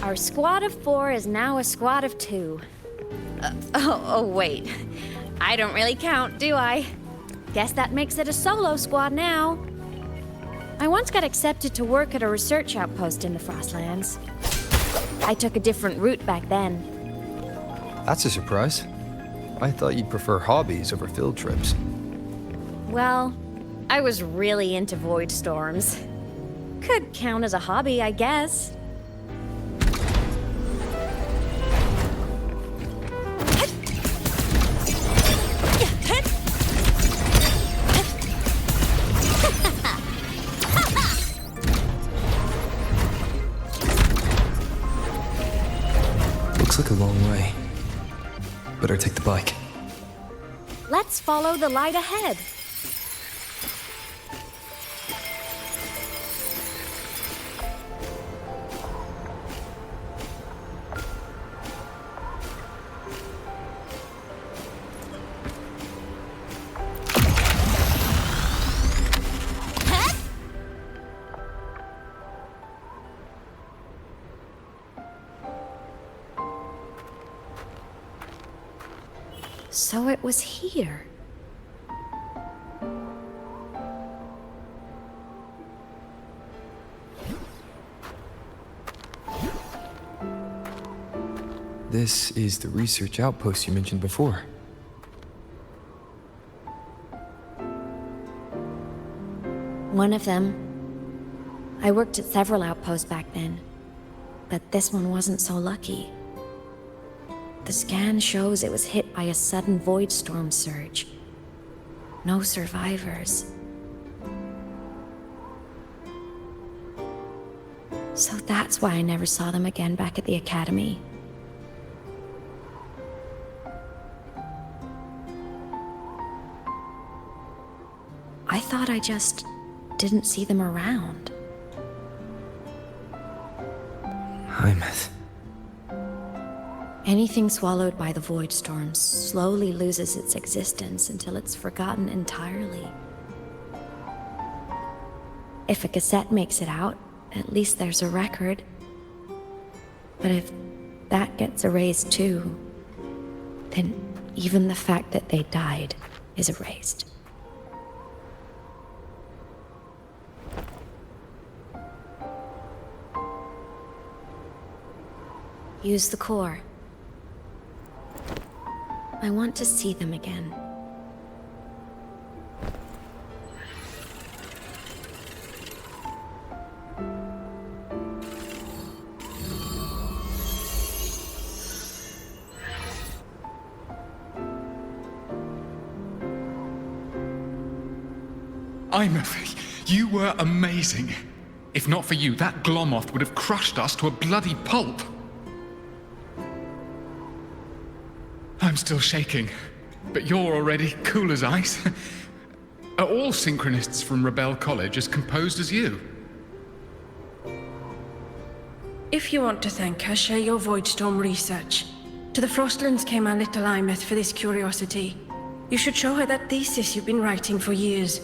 Our squad of 4 is now a squad of 2. Wait. I don't really count, do I? Guess that makes it a solo squad now. I once got accepted to work at a research outpost in the Frostlands. I took a different route back then. That's a surprise. I thought you'd prefer hobbies over field trips. Well, I was really into void storms. Could count as a hobby, I guess. Looks like a long way. Better take the bike. Let's follow the light ahead. So it was here. This is the research outpost you mentioned before. One of them. I worked at several outposts back then, but this one wasn't so lucky. The scan shows it was hit by a sudden void storm surge. No survivors. So that's why I never saw them again back at the academy. I thought I just didn't see them around. Hymuth. Anything swallowed by the void storm slowly loses its existence until it's forgotten entirely. If a cassette makes it out, at least there's a record. But if that gets erased too, then even the fact that they died is erased. Use the core. I want to see them again. Hymuth, you were amazing. If not for you, that Glomoth would have crushed us to a bloody pulp. I'm still shaking, but you're already cool as ice. Are all synchronists from Rebel College as composed as you? If you want to thank her, share your Voidstorm research. To the Frostlands came our little Hymuth for this curiosity. You should show her that thesis you've been writing for years.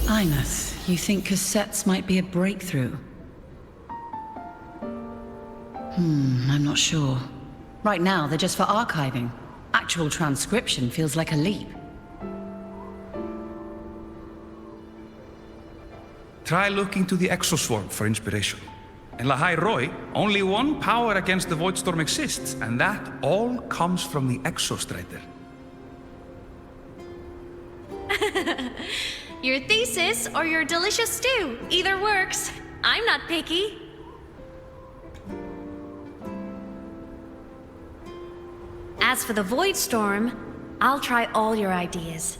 Hymuth, you think cassettes might be a breakthrough? I'm not sure. Right now, they're just for archiving. Actual transcription feels like a leap. Try looking to the exoswarm for inspiration. In Lahai Roi, only one power against the Voidstorm exists, and that all comes from the Exostrider. Your thesis or your delicious stew, either works. I'm not picky. As for the Void Storm, I'll try all your ideas.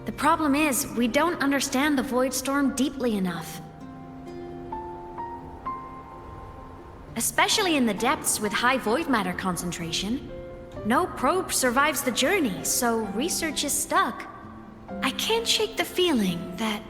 The problem is, we don't understand the Void Storm deeply enough. especially in the depths with high void matter concentration. No probe survives the journey, so research is stuck. I can't shake the feeling that...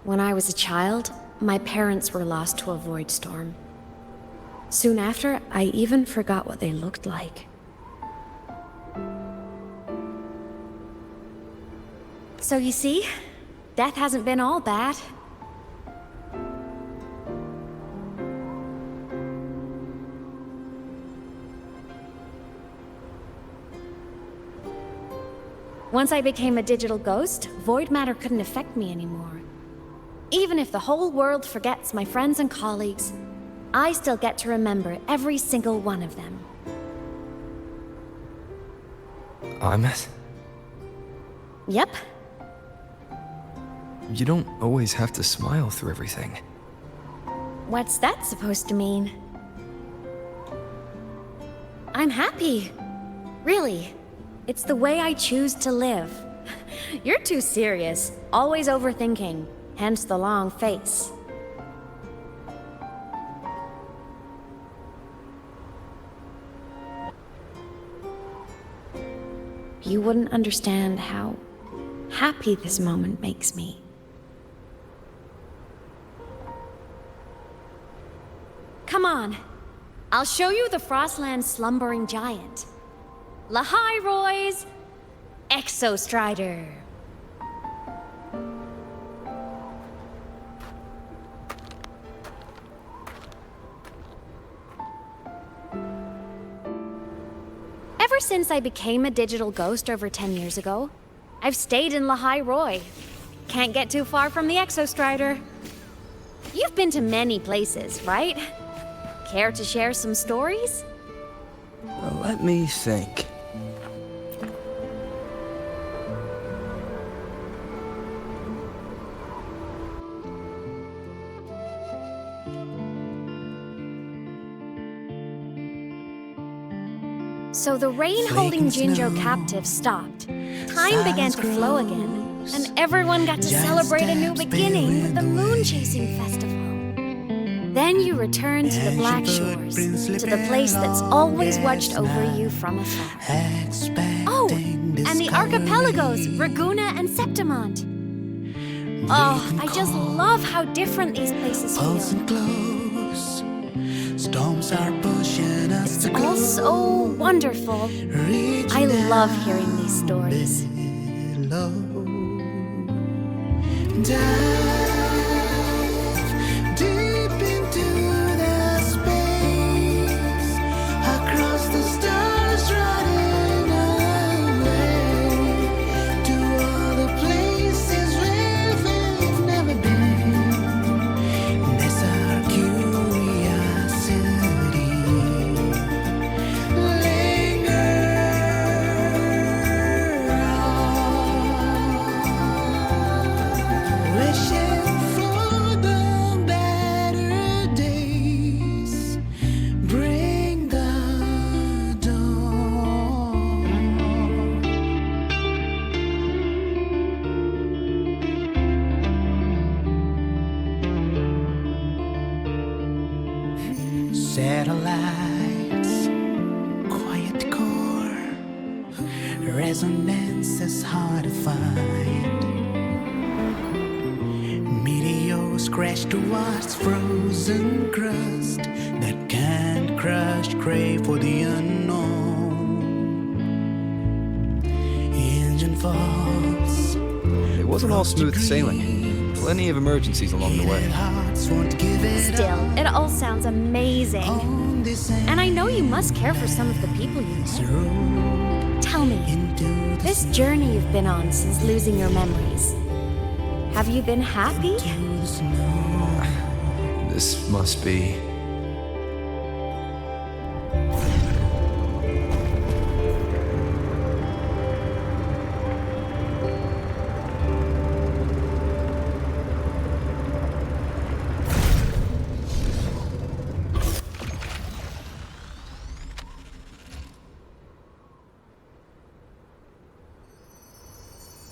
When I was a child, my parents were lost to a void storm. Soon after, I even forgot what they looked like. So you see, death hasn't been all bad. Once I became a digital ghost, void matter couldn't affect me anymore. Even if the whole world forgets my friends and colleagues, I still get to remember every single one of them. Imeth? Yep. You don't always have to smile through everything. What's that supposed to mean? I'm happy. Really. It's the way I choose to live. You're too serious, always overthinking, hence the long face. You wouldn't understand how happy this moment makes me. Come on, I'll show you the Frostland's slumbering giant. Lahai Roy's Exostrider. Ever since I became a digital ghost over 10 years ago, I've stayed in Lahai Roy. Can't get too far from the Exostrider. You've been to many places, right? Care to share some stories? Well, let me think. So the rain holding Jinjo captive stopped. Time began to flow again, and everyone got to celebrate a new beginning with the Moon Chasing Festival. Then you returned to the Black Shores, to the place that's always watched over you from afar. Oh, and the archipelagos, Raguna and Septimont. Oh, I just love how different these places feel. Storms are pushing us to It's all so wonderful. I love hearing these stories. Dive deep into the space, across the stars, running away to all the places where we've never been. That's our curiosity. Linger on, wishing for the better days. Bring the dawn. Satellites, quiet core, resonance is hard to find. Meteors crash towards frozen crust that can't crush, crave for the unknown. Engine falls. It wasn't all smooth sailing. Plenty of emergencies along the way. Hearts won't give it Still, up it all sounds amazing. on this And I know you must care for some of the people you met. road Tell me, into the this journey you've been on since losing your memories, have you been happy? This must be...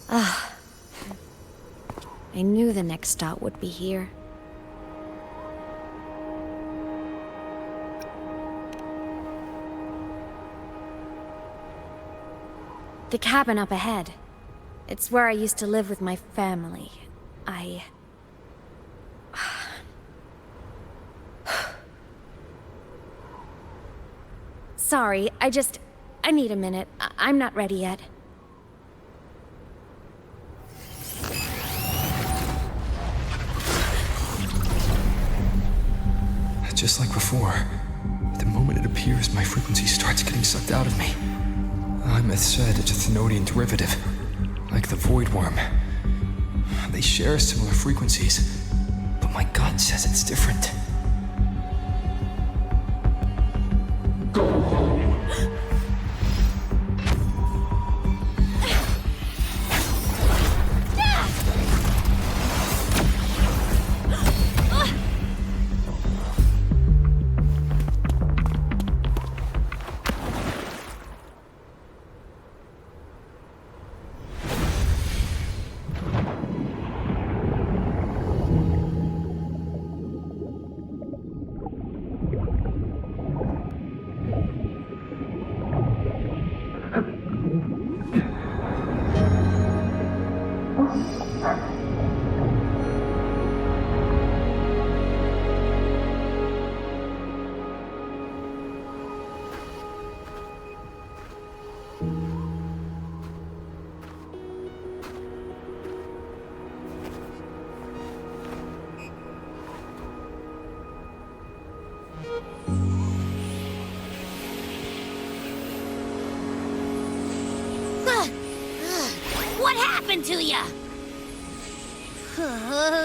I knew the next stop would be here. The cabin up ahead. It's where I used to live with my family. Sorry, I need a minute. I'm not ready yet. Just like before, the moment it appears, my frequency starts getting sucked out of me. Imeth said it's a Thenodian derivative, like the Void Worm. They share similar frequencies, but my gut says it's different. What happened to ya?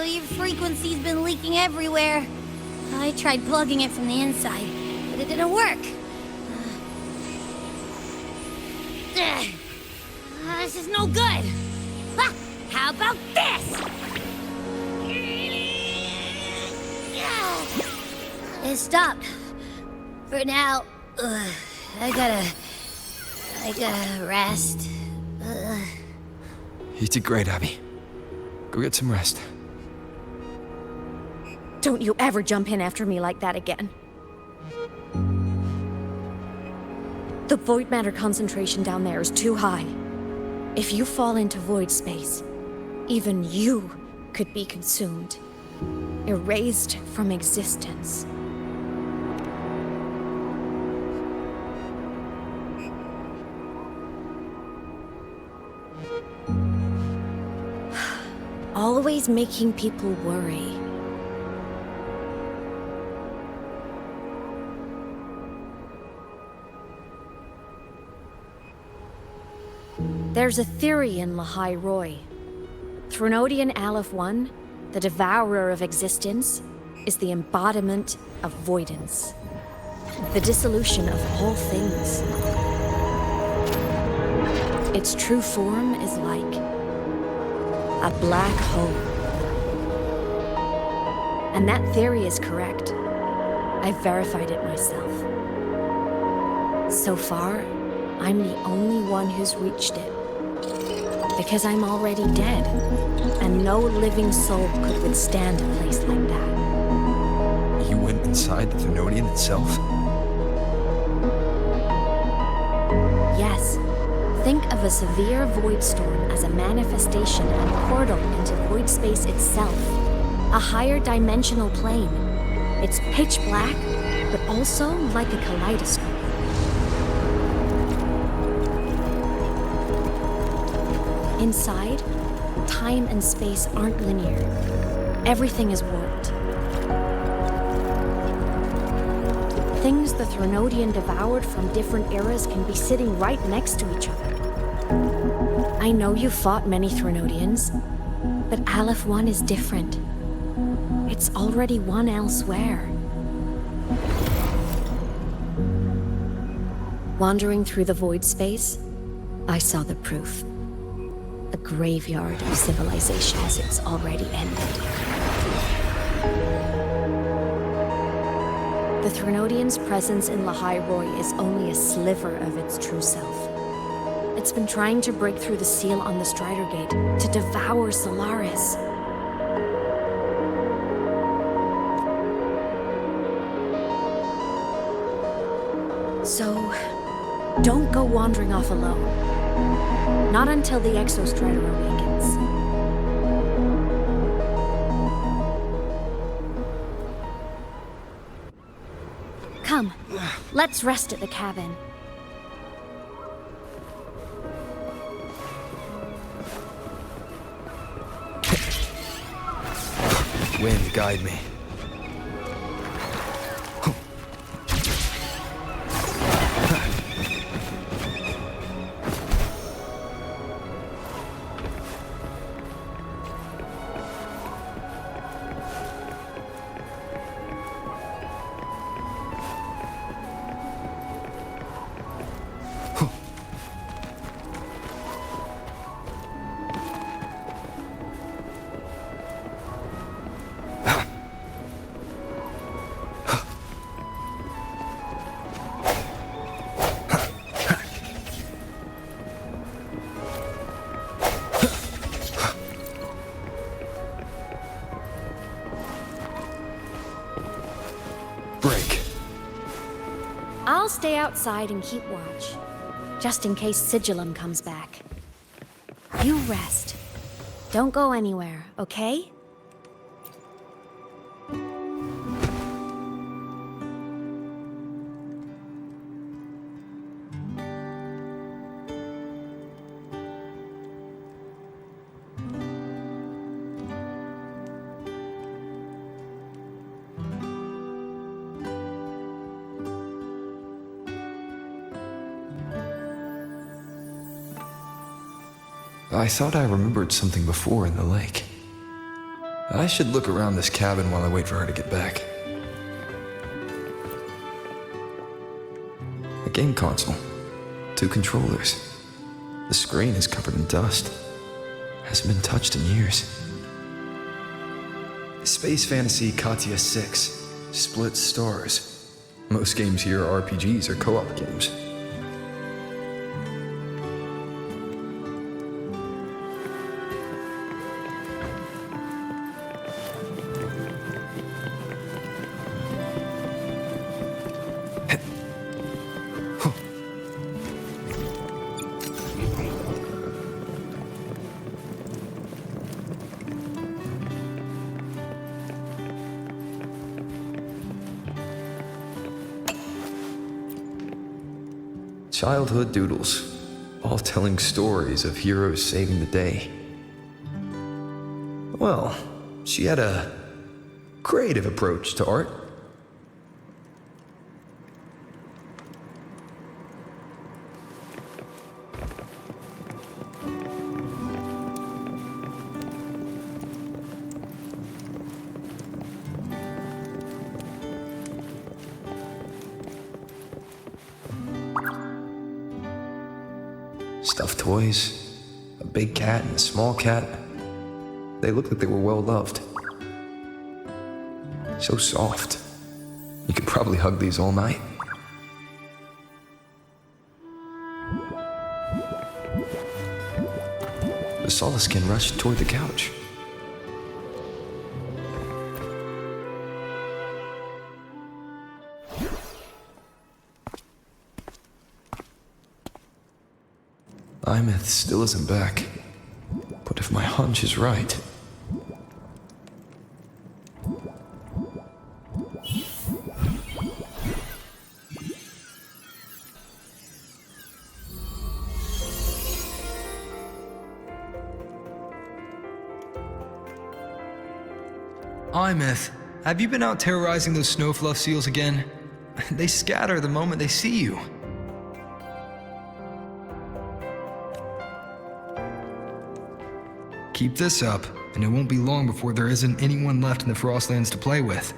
Your frequency's been leaking everywhere. I tried plugging it from the inside, but it didn't work. This is no good. How about this? It stopped. For now, I gotta rest. You did great, Abby. Go get some rest. Don't you ever jump in after me like that again. The void matter concentration down there is too high. If you fall into void space, even you could be consumed, erased from existence. Always making people worry. There's a theory in Lahai Roy. Threnodian Aleph 1, the devourer of existence, is the embodiment of voidance. The dissolution of all things. Its true form is like a black hole. And that theory is correct. I've verified it myself. So far, I'm the only one who's reached it. Because I'm already dead, and no living soul could withstand a place like that. You went inside the Thenodian itself? Yes. Think of a severe void storm as a manifestation and portal into void space itself. A higher dimensional plane. It's pitch black, but also like a kaleidoscope. Inside, time and space aren't linear. Everything is warped. Things the Threnodian devoured from different eras can be sitting right next to each other. I know you fought many Threnodians, but Aleph 1 is different. It's already won elsewhere. Wandering through the void space, I saw the proof. A graveyard of civilizations it's already ended. The Threnodian's presence in Lahai Roy is only a sliver of its true self. A It's been trying to break through the seal on the Strider Gate to devour Solaris. So, don't go wandering off alone. Not until the Exostrider awakens. Come, let's rest at the cabin. Wind, guide me. I'll stay outside and keep watch, just in case Sigillum comes back. You rest. Don't go anywhere, okay? I thought I remembered something before in the lake. I should look around this cabin while I wait for her to get back. A game console. 2 controllers. The screen is covered in dust. Hasn't been touched in years. Space Fantasy Katya 6. Split stars. Most games here are RPGs or co-op games. Childhood doodles, all telling stories of heroes saving the day. Well, she had a creative approach to art. Stuffed toys, a big cat and a small cat. They looked like they were well loved. So soft. You could probably hug these all night. The Solaskin rushed toward the couch. Imeth still isn't back. But if my hunch is right... Imeth, have you been out terrorizing those snowfluff seals again? They scatter the moment they see you. Keep this up, and it won't be long before there isn't anyone left in the Frostlands to play with.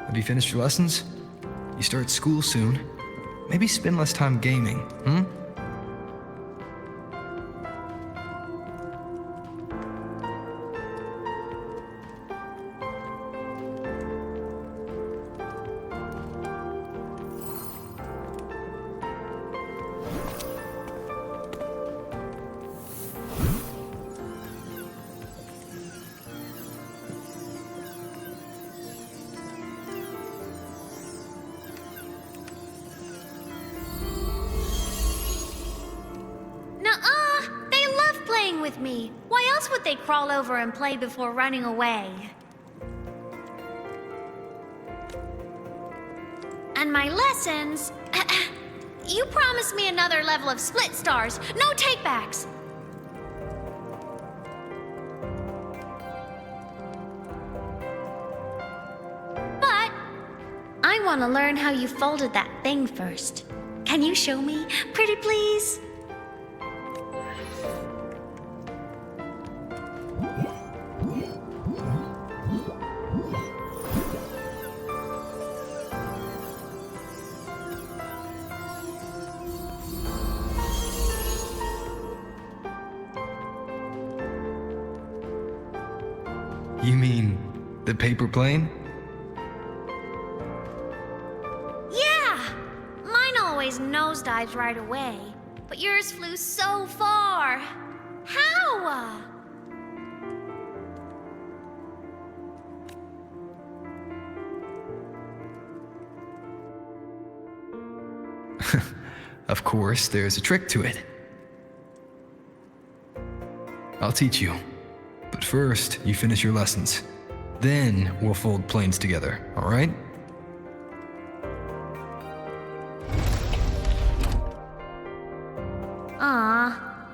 Have you finished your lessons? You start school soon. Maybe spend less time gaming, hmm? with me. Why else would they crawl over and play before running away? And my lessons... You promised me another level of split stars. No takebacks. But I want to learn how you folded that thing first. Can you show me, pretty please? You mean the paper plane? Yeah! Mine always nosedives right away, but yours flew so far. How? Of course, there's a trick to it. I'll teach you. But first, you finish your lessons. Then we'll fold planes together, all right?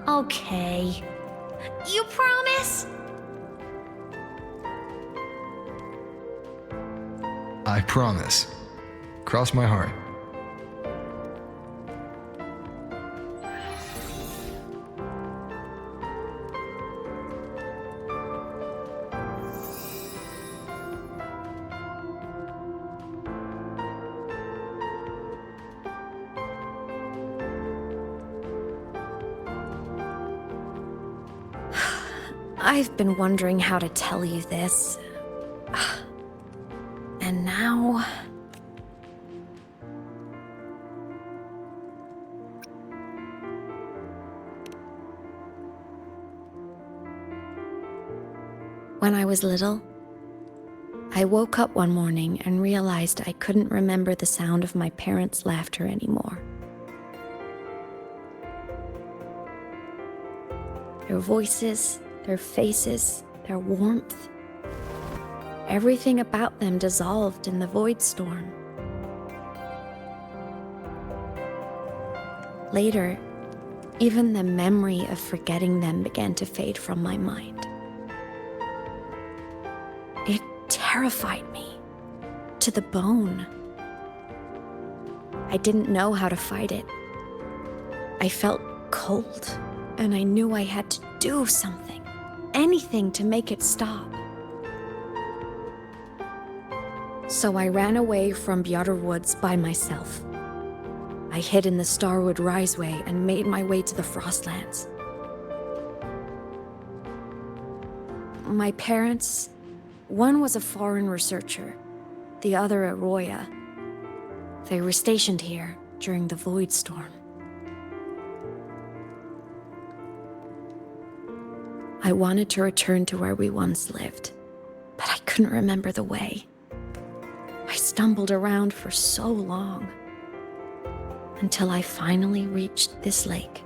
Okay. You promise? I promise. Cross my heart. I've been wondering how to tell you this. And now... When I was little, I woke up one morning and realized I couldn't remember the sound of my parents' laughter anymore. Their voices, their faces, their warmth. Everything about them dissolved in the void storm. Later, even the memory of forgetting them began to fade from my mind. It terrified me to the bone. I didn't know how to fight it. I felt cold, and I knew I had to do something, anything to make it stop. So I ran away from Bjotr Woods by myself. I hid in the Starwood Riseway and made my way to the Frostlands. My parents, one was a foreign researcher, the other a Roya. They were stationed here during the Void Storm. I wanted to return to where we once lived, but I couldn't remember the way. I stumbled around for so long, until I finally reached this lake.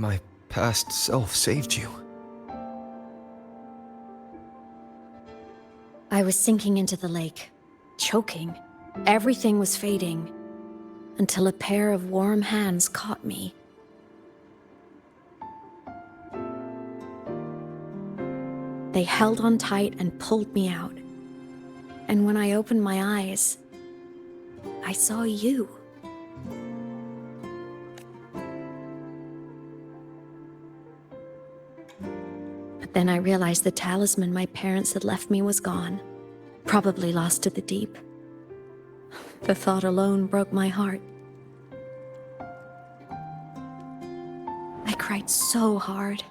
my past self saved you. I was sinking into the lake, choking. Everything was fading, until a pair of warm hands caught me. They held on tight and pulled me out. And when I opened my eyes, I saw you. But then I realized the talisman my parents had left me was gone, probably lost to the deep. The thought alone broke my heart. I cried so hard,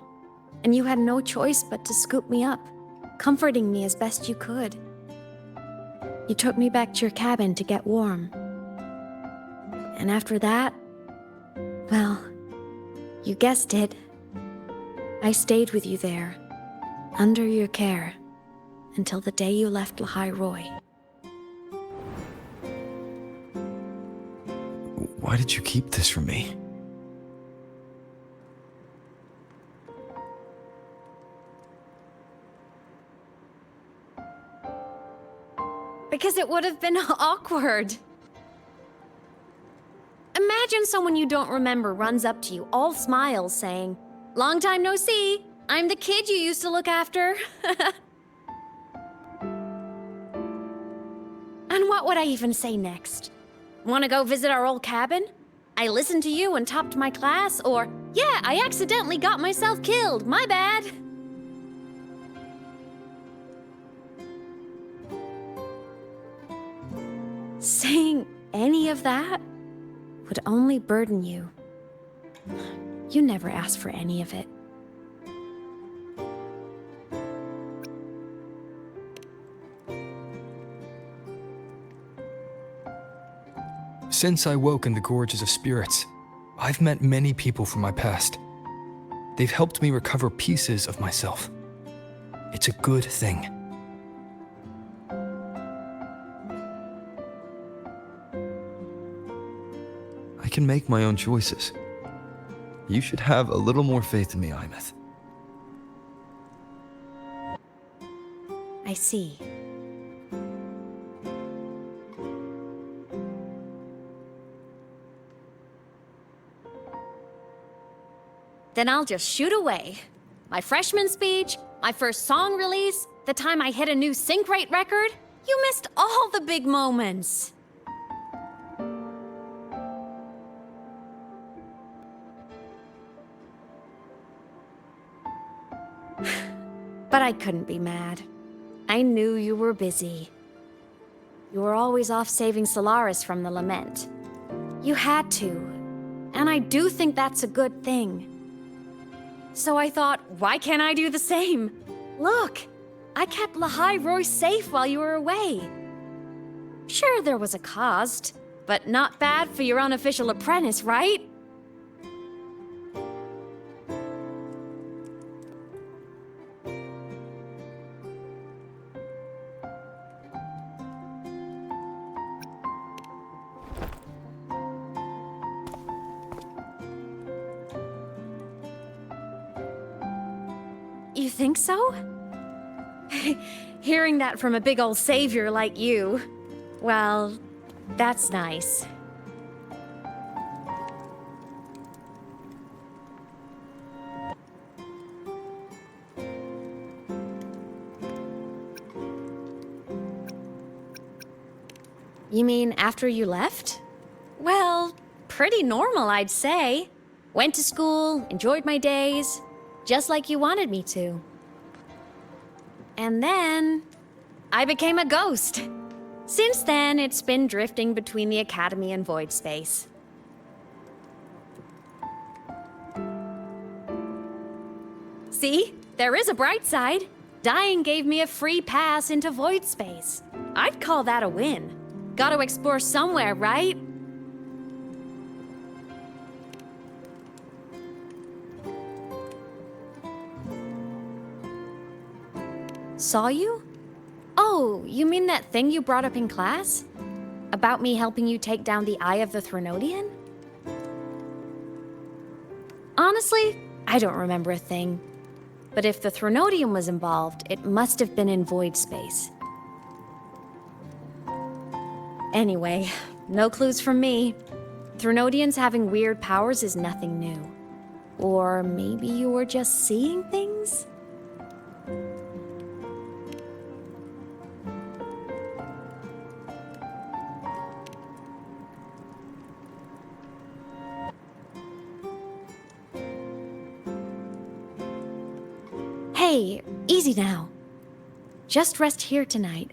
and you had no choice but to scoop me up, comforting me as best you could. You took me back to your cabin to get warm. And after that, well, you guessed it. I stayed with you there, under your care, until the day you left Lahai Roy. Why did you keep this from me? Because it would have been awkward. Imagine someone you don't remember runs up to you, all smiles, saying, "Long time no see. I'm the kid you used to look after." And what would I even say next? Want to go visit our old cabin? I listened to you and topped my class? Or, yeah, I accidentally got myself killed. My bad. Saying any of that would only burden you. You never asked for any of it. Since I woke in the Gorges of Spirits, I've met many people from my past. They've helped me recover pieces of myself. It's a good thing. I can make my own choices. You should have a little more faith in me, Imeth. I see. Then I'll just shoot away. My freshman speech, my first song release, the time I hit a new sync rate record. You missed all the big moments. But I couldn't be mad. I knew you were busy. You were always off saving Solaris from the lament. You had to, and I do think that's a good thing. So I thought, why can't I do the same? Look, I kept Lahai Roy safe while you were away. Sure, there was a cost, but not bad for your unofficial apprentice, right? You think so? Hearing that from a big old savior like you, well, that's nice. You mean after you left? Well, pretty normal, I'd say. Went to school, enjoyed my days, just like you wanted me to. And then I became a ghost. Since then, it's been drifting between the Academy and Void Space. See, there is a bright side. Dying gave me a free pass into Void Space. I'd call that a win. Gotta explore somewhere, right? Saw you? Oh, you mean that thing you brought up in class? About me helping you take down the Eye of the Threnodian? Honestly, I don't remember a thing. But if the Threnodium was involved, it must have been in void space. Anyway, no clues from me. Threnodians having weird powers is nothing new. Or maybe you were just seeing things? Hey, easy now. Just rest here tonight.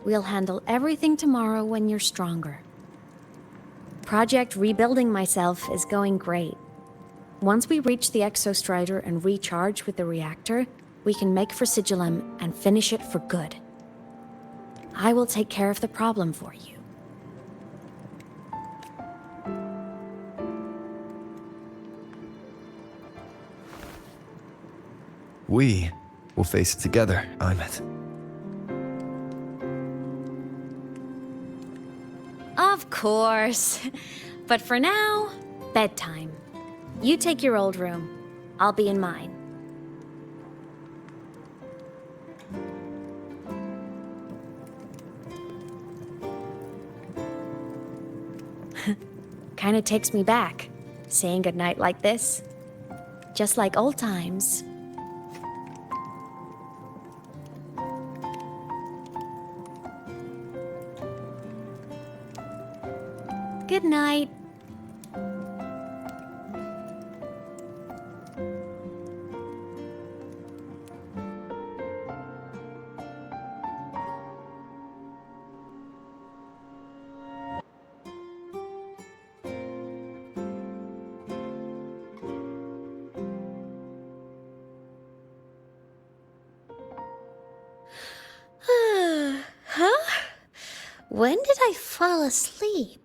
We'll handle everything tomorrow when you're stronger. Project Rebuilding Myself is going great. Once we reach the Exostrider and recharge with the reactor, we can make for Sigillum and finish it for good. I will take care of the problem for you. We will face it together, Imeth. Of course. But for now, bedtime. You take your old room. I'll be in mine. Kinda takes me back, saying goodnight like this. Just like old times. Good night. Huh? When did I fall asleep?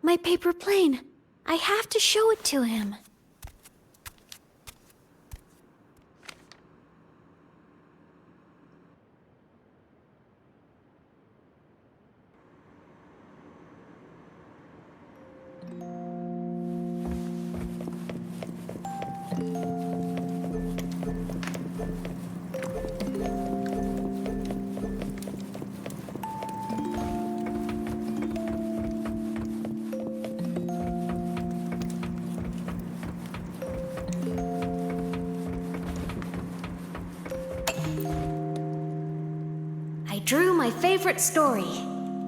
My paper plane. I have to show it to him. I drew my favorite story.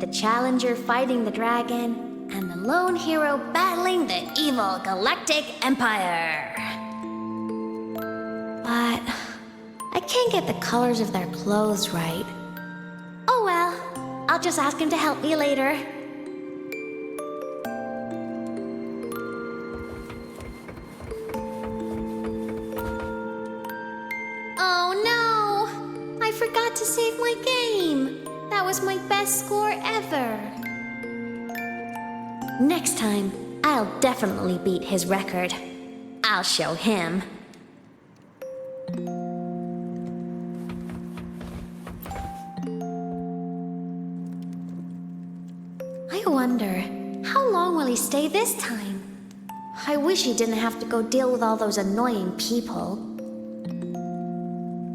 The Challenger fighting the dragon, and the lone hero battling the evil Galactic Empire. But I can't get the colors of their clothes right. Oh well, I'll just ask him to help me later. Oh no! I forgot to save my game. That was my best score ever. Next time, I'll definitely beat his record. I'll show him. I wonder, how long will he stay this time? I wish he didn't have to go deal with all those annoying people.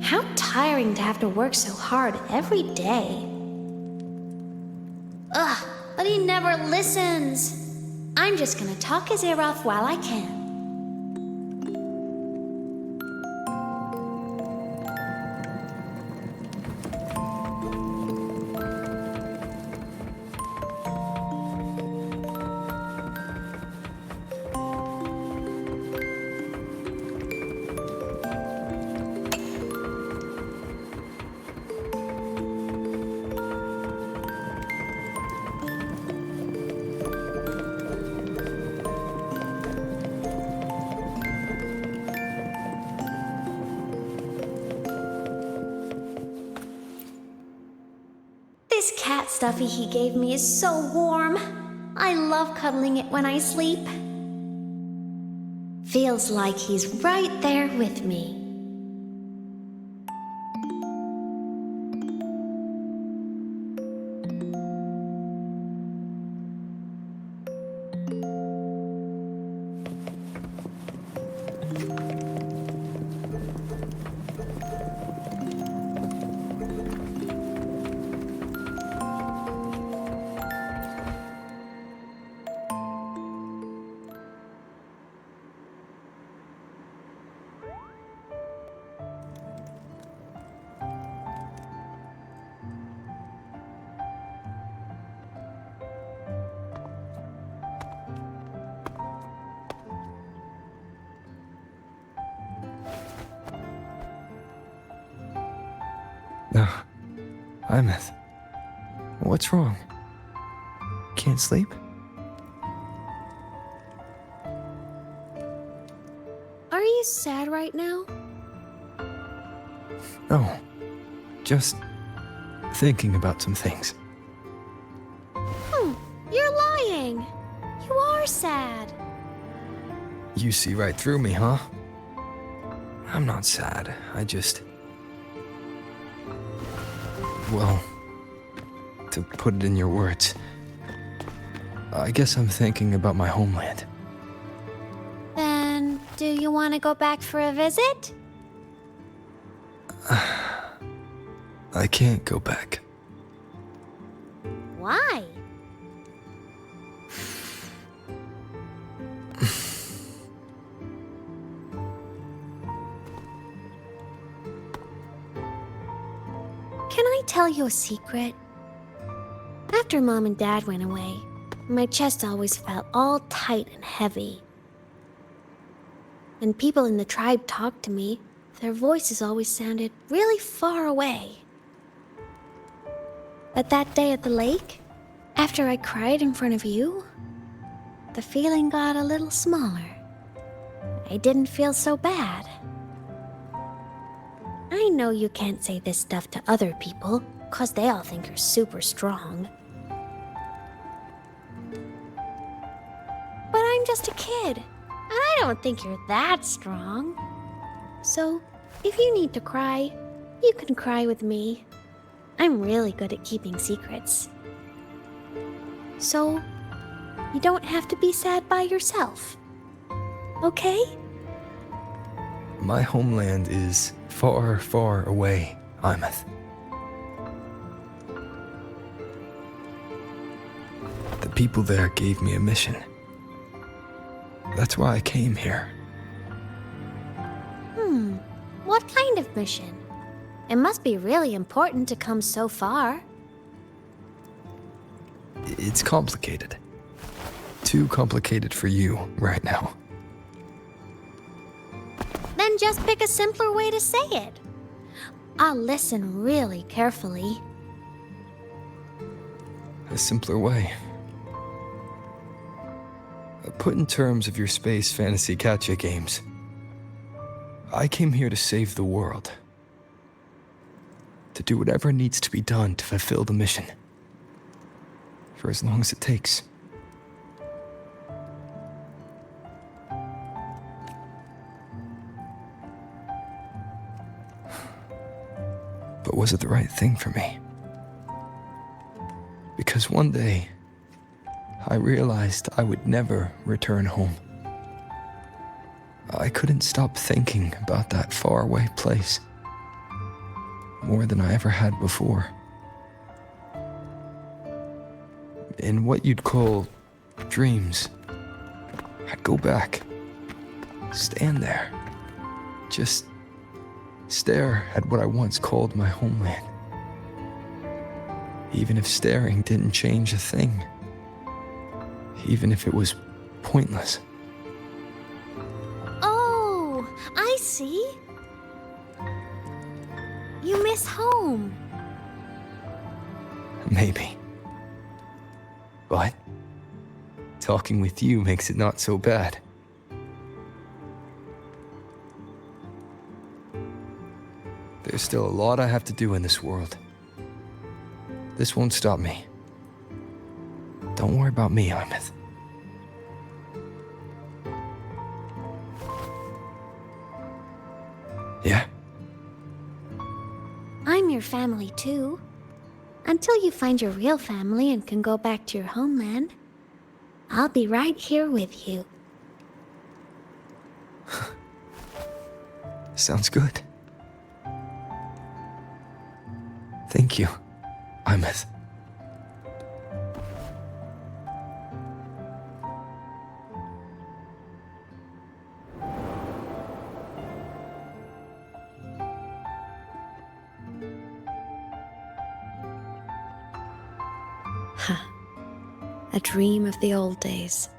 How tiring to have to work so hard every day. Ugh, but he never listens. I'm just gonna talk his ear off while I can. This cat stuffy he gave me is so warm. I love cuddling it when I sleep. Feels like he's right there with me. No. Imeth. What's wrong? Can't sleep? Are you sad right now? No. Just thinking about some things. You're lying. You are sad. You see right through me, huh? I'm not sad. I just... Well, to put it in your words, I guess I'm thinking about my homeland. Then, do you want to go back for a visit? I can't go back. Why? Can I tell you a secret? After Mom and Dad went away, my chest always felt all tight and heavy. When people in the tribe talked to me, their voices always sounded really far away. But that day at the lake, after I cried in front of you, the feeling got a little smaller. I didn't feel so bad. I know you can't say this stuff to other people, 'cause they all think you're super strong. But I'm just a kid, and I don't think you're that strong. So, if you need to cry, you can cry with me. I'm really good at keeping secrets. So, you don't have to be sad by yourself. Okay? My homeland is far, far away, Imeth. The people there gave me a mission. That's why I came here. What kind of mission? It must be really important to come so far. It's complicated. Too complicated for you right now. Then just pick a simpler way to say it. I'll listen really carefully. A simpler way. Put in terms of your space fantasy gacha games. I came here to save the world. To do whatever needs to be done to fulfill the mission. For as long as it takes. But was it the right thing for me? Because one day, I realized I would never return home. I couldn't stop thinking about that faraway place. More than I ever had before. In what you'd call dreams, I'd go back, stand there, just stare at what I once called my homeland. Even if staring didn't change a thing. Even if it was pointless. Oh, I see. You miss home. Maybe. But talking with you makes it not so bad. There's still a lot I have to do in this world. This won't stop me. Don't worry about me, Imeth. Yeah? I'm your family too. Until you find your real family and can go back to your homeland, I'll be right here with you. Sounds good. Thank you, Imeth. A dream of the old days.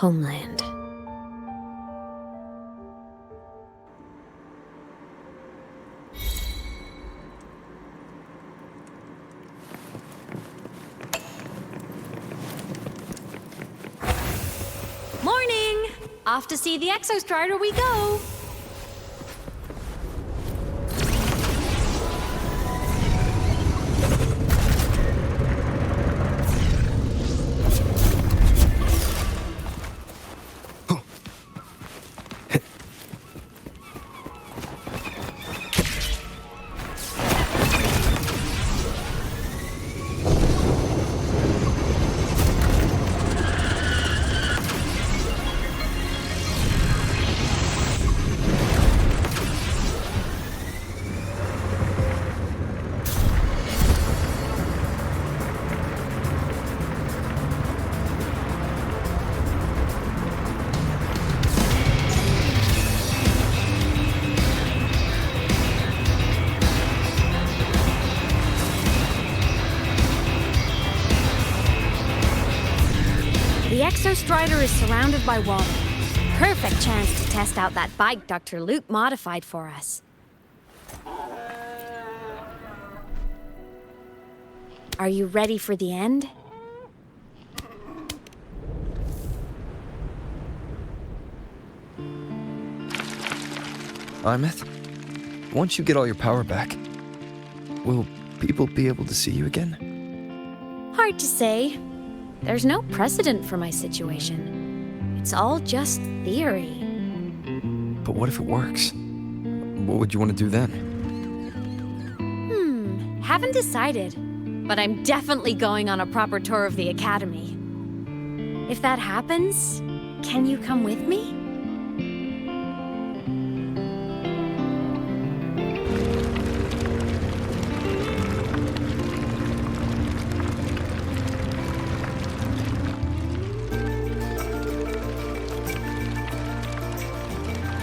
homeland. Morning! Off to see the Exostrider we go! The Exostrider is surrounded by water. Perfect chance to test out that bike Dr. Luke modified for us. Are you ready for the end? Imeth, once you get all your power back, will people be able to see you again? Hard to say. There's no precedent for my situation. It's all just theory. But what if it works? What would you want to do then? Haven't decided. But I'm definitely going on a proper tour of the Academy. If that happens, can you come with me?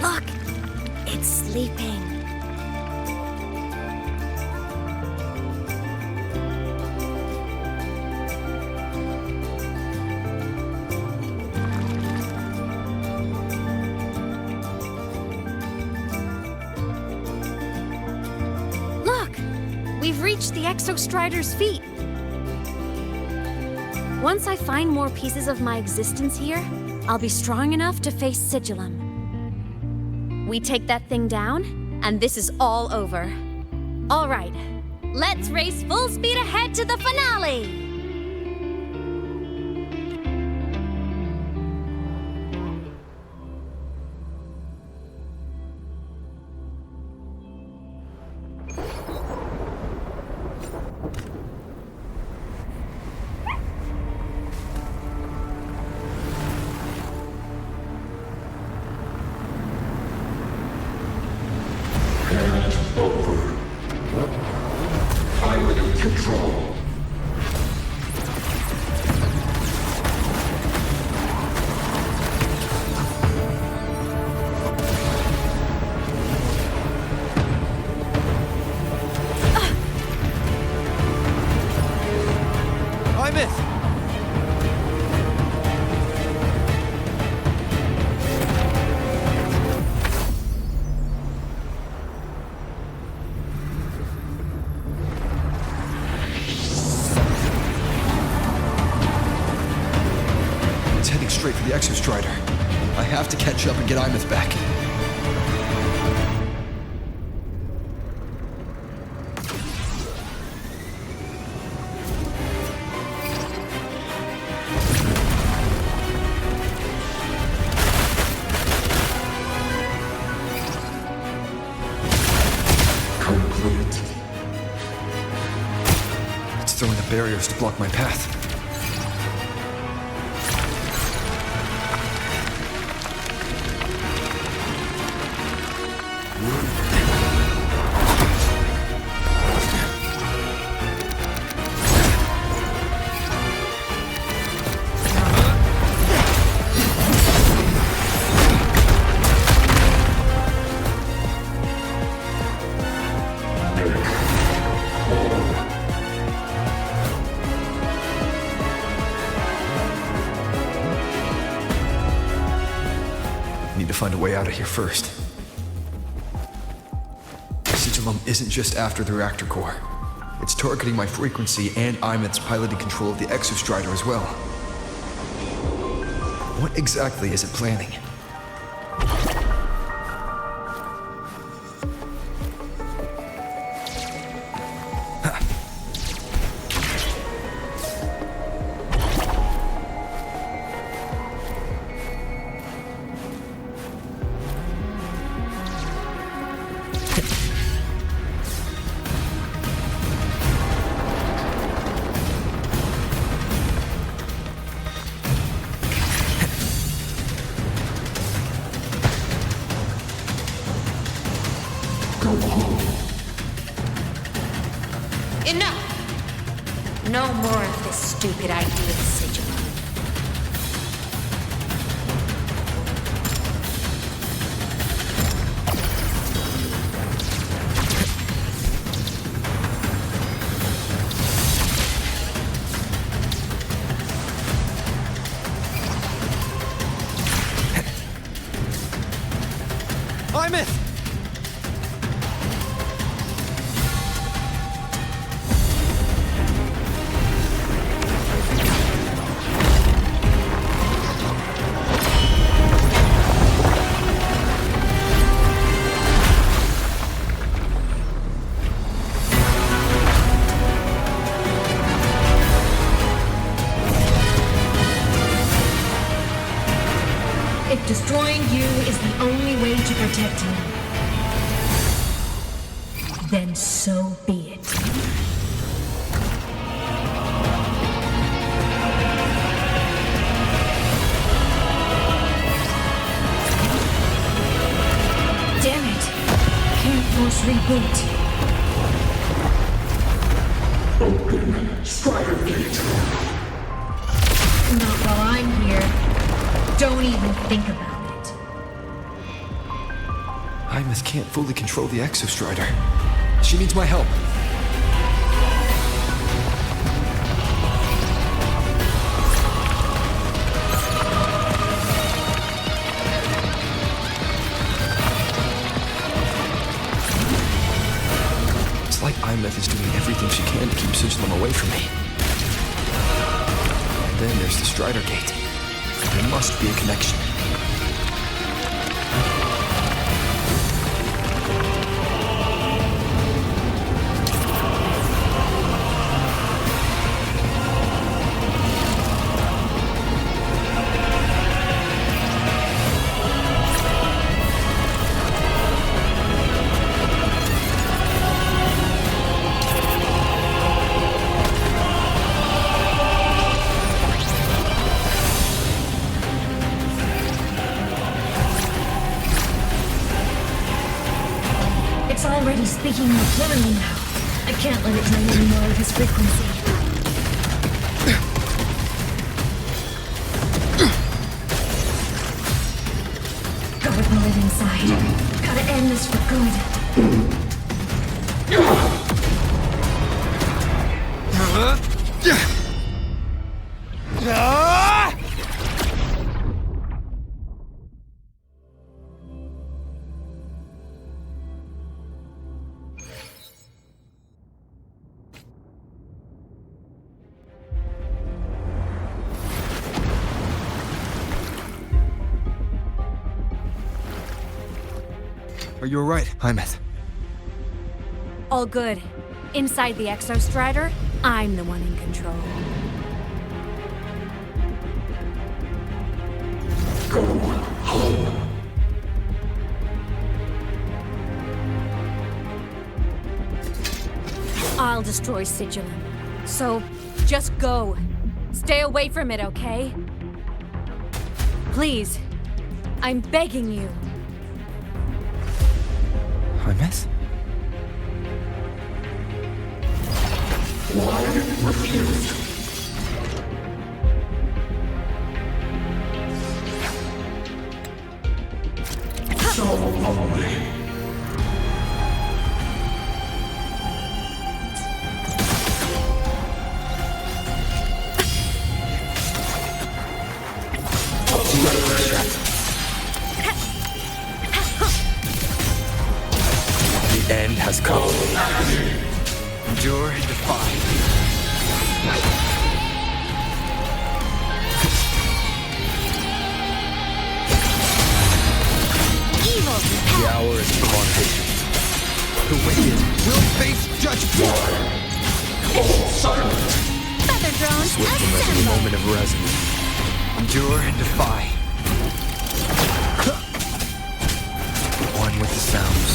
Look! It's sleeping. Look! We've reached the Exostrider's feet. Once I find more pieces of my existence here, I'll be strong enough to face Sigillum. We take that thing down, and this is all over. All right, let's race full speed ahead to the finale! It's heading straight for the Exostrider. I have to catch up and get Imeth back. It's throwing up barriers to block my path. find a way out of here first. Sigilum isn't just after the reactor core. It's targeting my frequency and Imeth's piloting control of the Exostrider as well. What exactly is it planning? Enough! No more of this stupid idea of Sigilum. Imeth! If destroying you is the only way to protect me, then so be it. Damn it! Can't force reboot. Open Strider Gate. Not while I'm here. Don't even think about it. Imeth can't fully control the Exostrider. She needs my help. It's like Imeth is doing everything she can to keep Sigilum away from me. And then there's the Strider Gate. There must be a connection. It's already speaking more clearly now. I can't let it drain any more of his frequency. Gotta pull it inside. Gotta end this for good. Are you alright, Imeth? All good. Inside the Exostrider, I'm the one in control. Go home. I'll destroy Sigilum. So, just go. Stay away from it, okay? Please. I'm begging you. Imeth? Why refused? So lonely. Endure and defy. Evil! The hour is upon patience. The wicked will face judgment. All silent. Feather drones, Swift and resolute assemble! moment of resonance. Endure and defy. One with the sounds.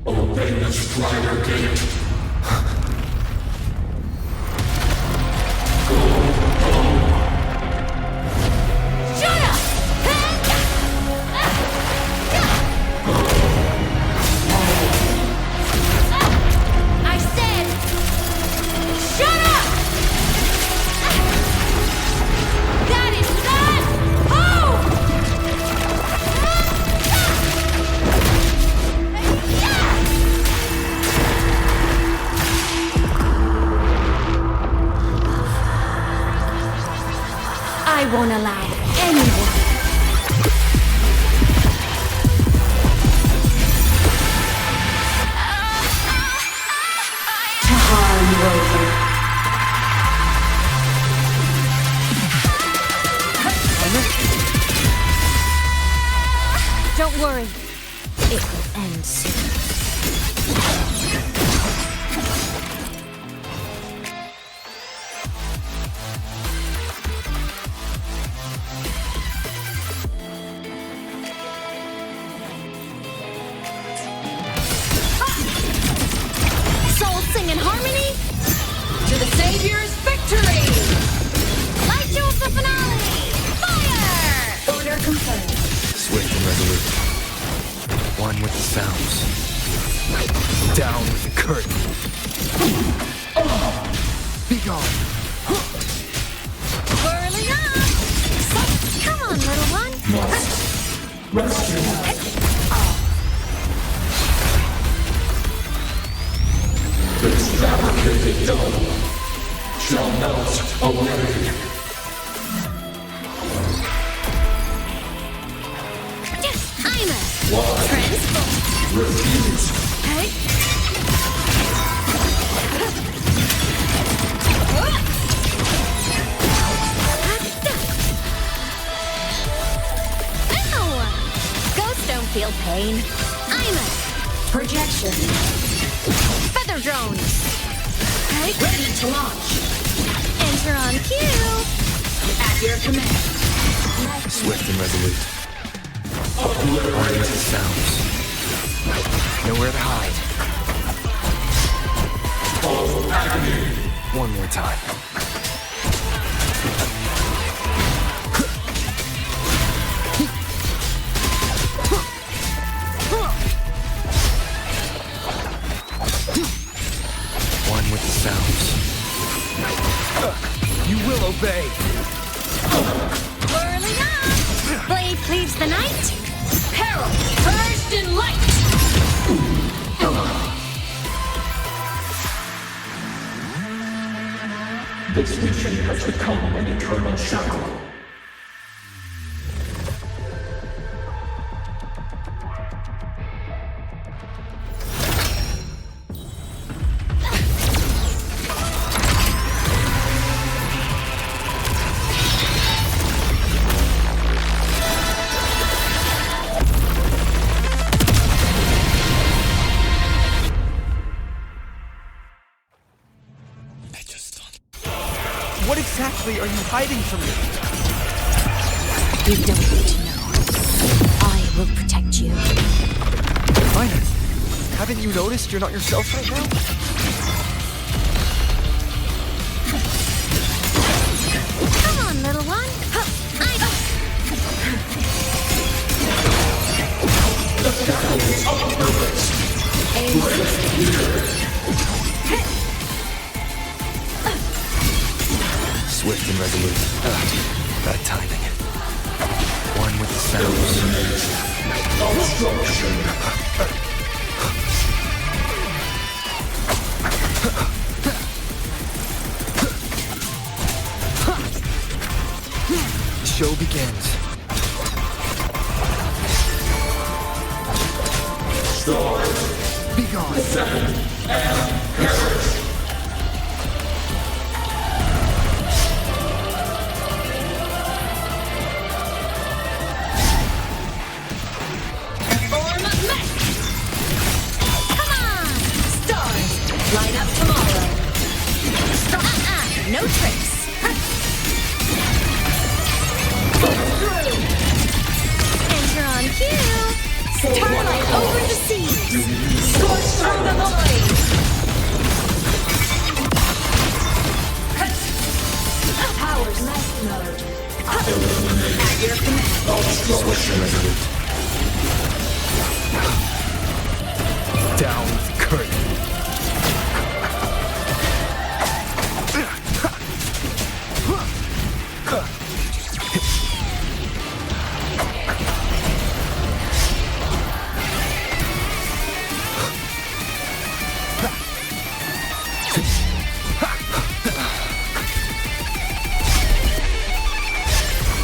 Obey the Strider Gate. Shut up! I said, shut up! That is not home! I won't allow anyone. To harm Rover. Don't worry. It will end soon. Souls sing in harmony. To the Savior's victory! Light show of the finale! Fire! Order confirmed. Swift and resolute. One with the sounds. Down with the curtain. Be gone. Whirling up! Come on, little one. Rescue. This fabricated dome shall melt away. I'm a Why? transform. Refuse. Hey. Ow! Ghosts don't feel pain. I'm a projection. Feather drones. Hey. Ready to launch. Enter on cue. At your command. Swift and resolute. One with the sounds. Nowhere to hide. One more time. One with the sounds. You will obey. Whirling up! Blade cleaves the night. Peril purged in light. This mission has become an eternal shackle. What exactly are you hiding from me? You don't need to know. I will protect you. Minus, haven't you noticed you're not yourself right now? Come on, little one. The shackles of purpose. Swift and resolute. Bad timing. One with the sounds. Obstruction. show begins. Stars. Be gone. Second and perish. Form of mech! Come on! Stars, line up tomorrow. No tricks. Enter on cue. Starlight over the seas. Scorch through the void. Powers master mode. At your command. Down with the curtain.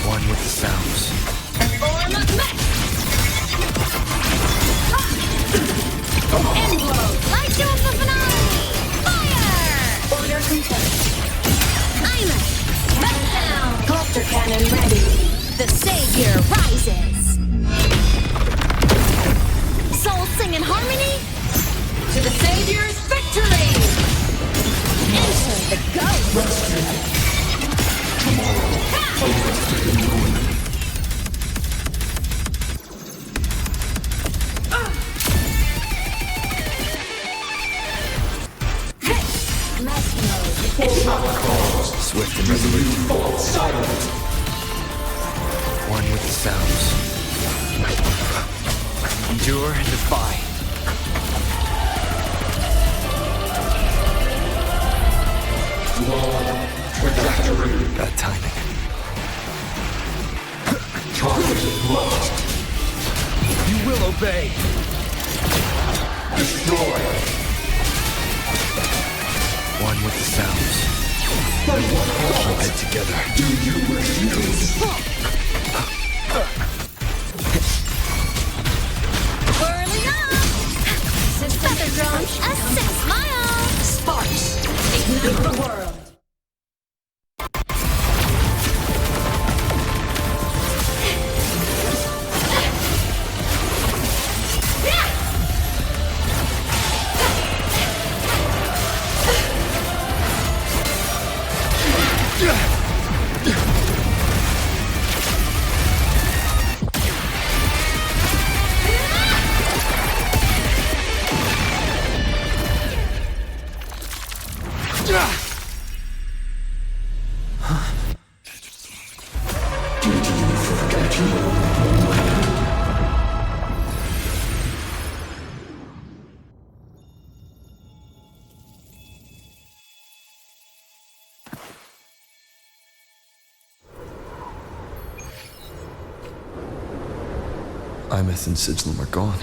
One with the sounds. Form of mech! End blow! Light to the finale! Fire! Order complete. I'm a meltdown! Cluster cannon ready. The savior rises. Souls sing in harmony. To the savior's victory! Enter the ghost! Swift and resolute. Silent. One with the sounds. Endure and defy. Long trajectory. Bad timing. Target locked. You will obey. Destroy. One with the sounds. Keep it together. Do you refuse? Whirling up! Feather drone, a 6 mile! Sparks, ignite the world! Imeth and Sigilum are gone.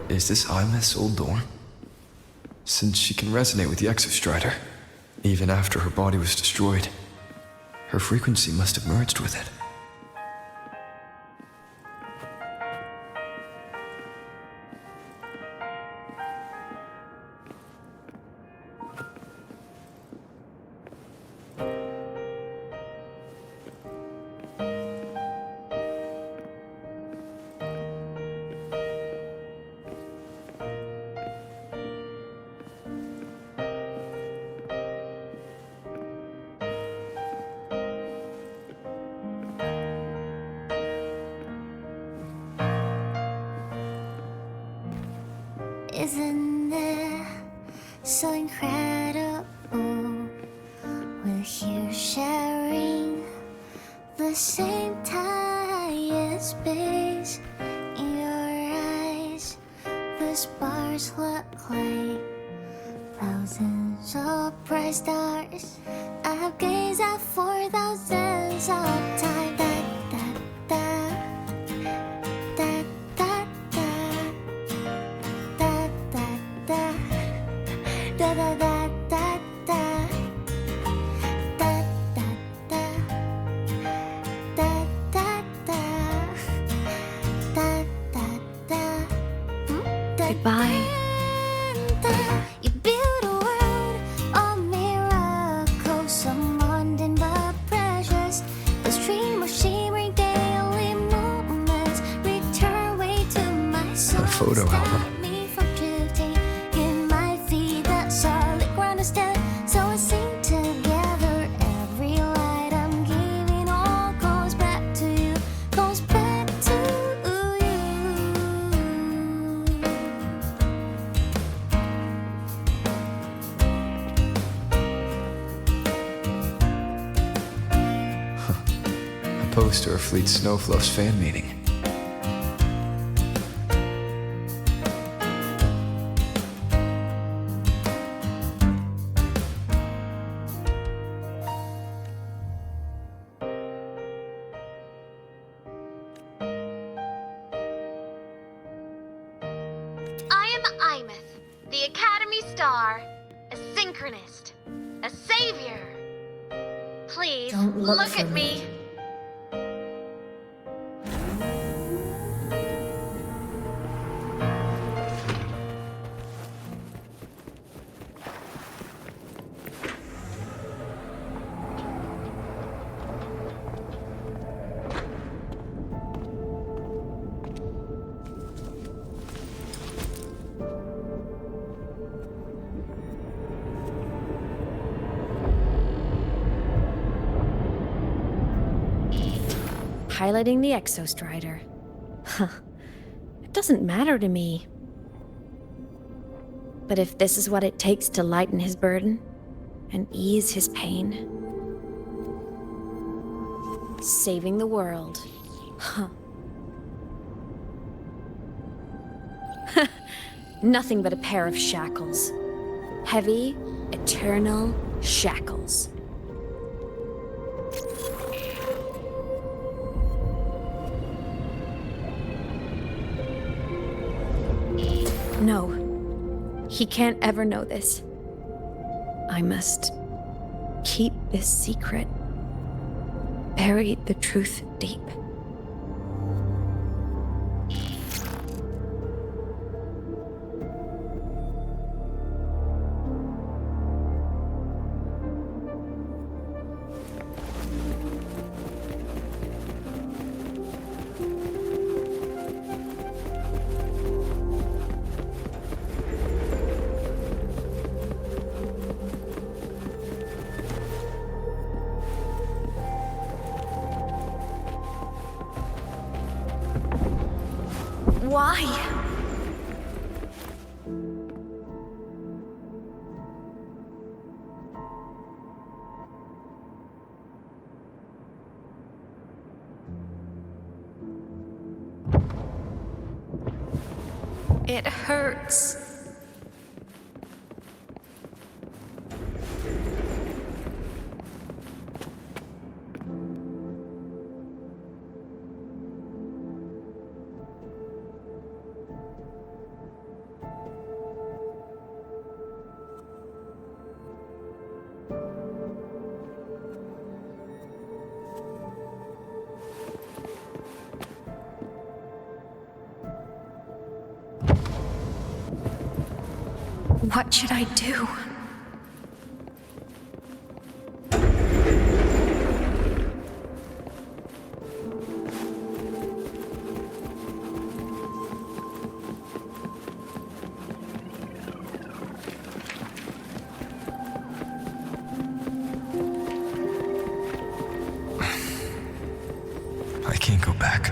Is this Imeth's old dorm? Since she can resonate with the Exostrider, even after her body was destroyed, her frequency must have merged with it. Isn't it so incredible? We're here sharing the same time and space. In your eyes, the spars look like thousands of bright stars. I have gazed at for thousands of time. Goodbye. You build a world of miracles, so mundane but precious. The stream of shimmering daily moments return way to my soul. A photo album. Stop me from drifting in my feet, that solid ground instead. So I sing together. Every light I'm giving all goes back to you, goes back to you. A poster of Fleet Snowfluff's fan meeting. I am Imeth, the Academy Star, a synchronist, a savior. Please Don't look for at me. me. Piloting the Exostrider. Huh. It doesn't matter to me. But if this is what it takes to lighten his burden and ease his pain, saving the world. Huh. Nothing but a pair of shackles. Heavy, eternal shackles. No, he can't ever know this. I must keep this secret. Bury the truth deep. Why? It hurts. What should I do? I can't go back.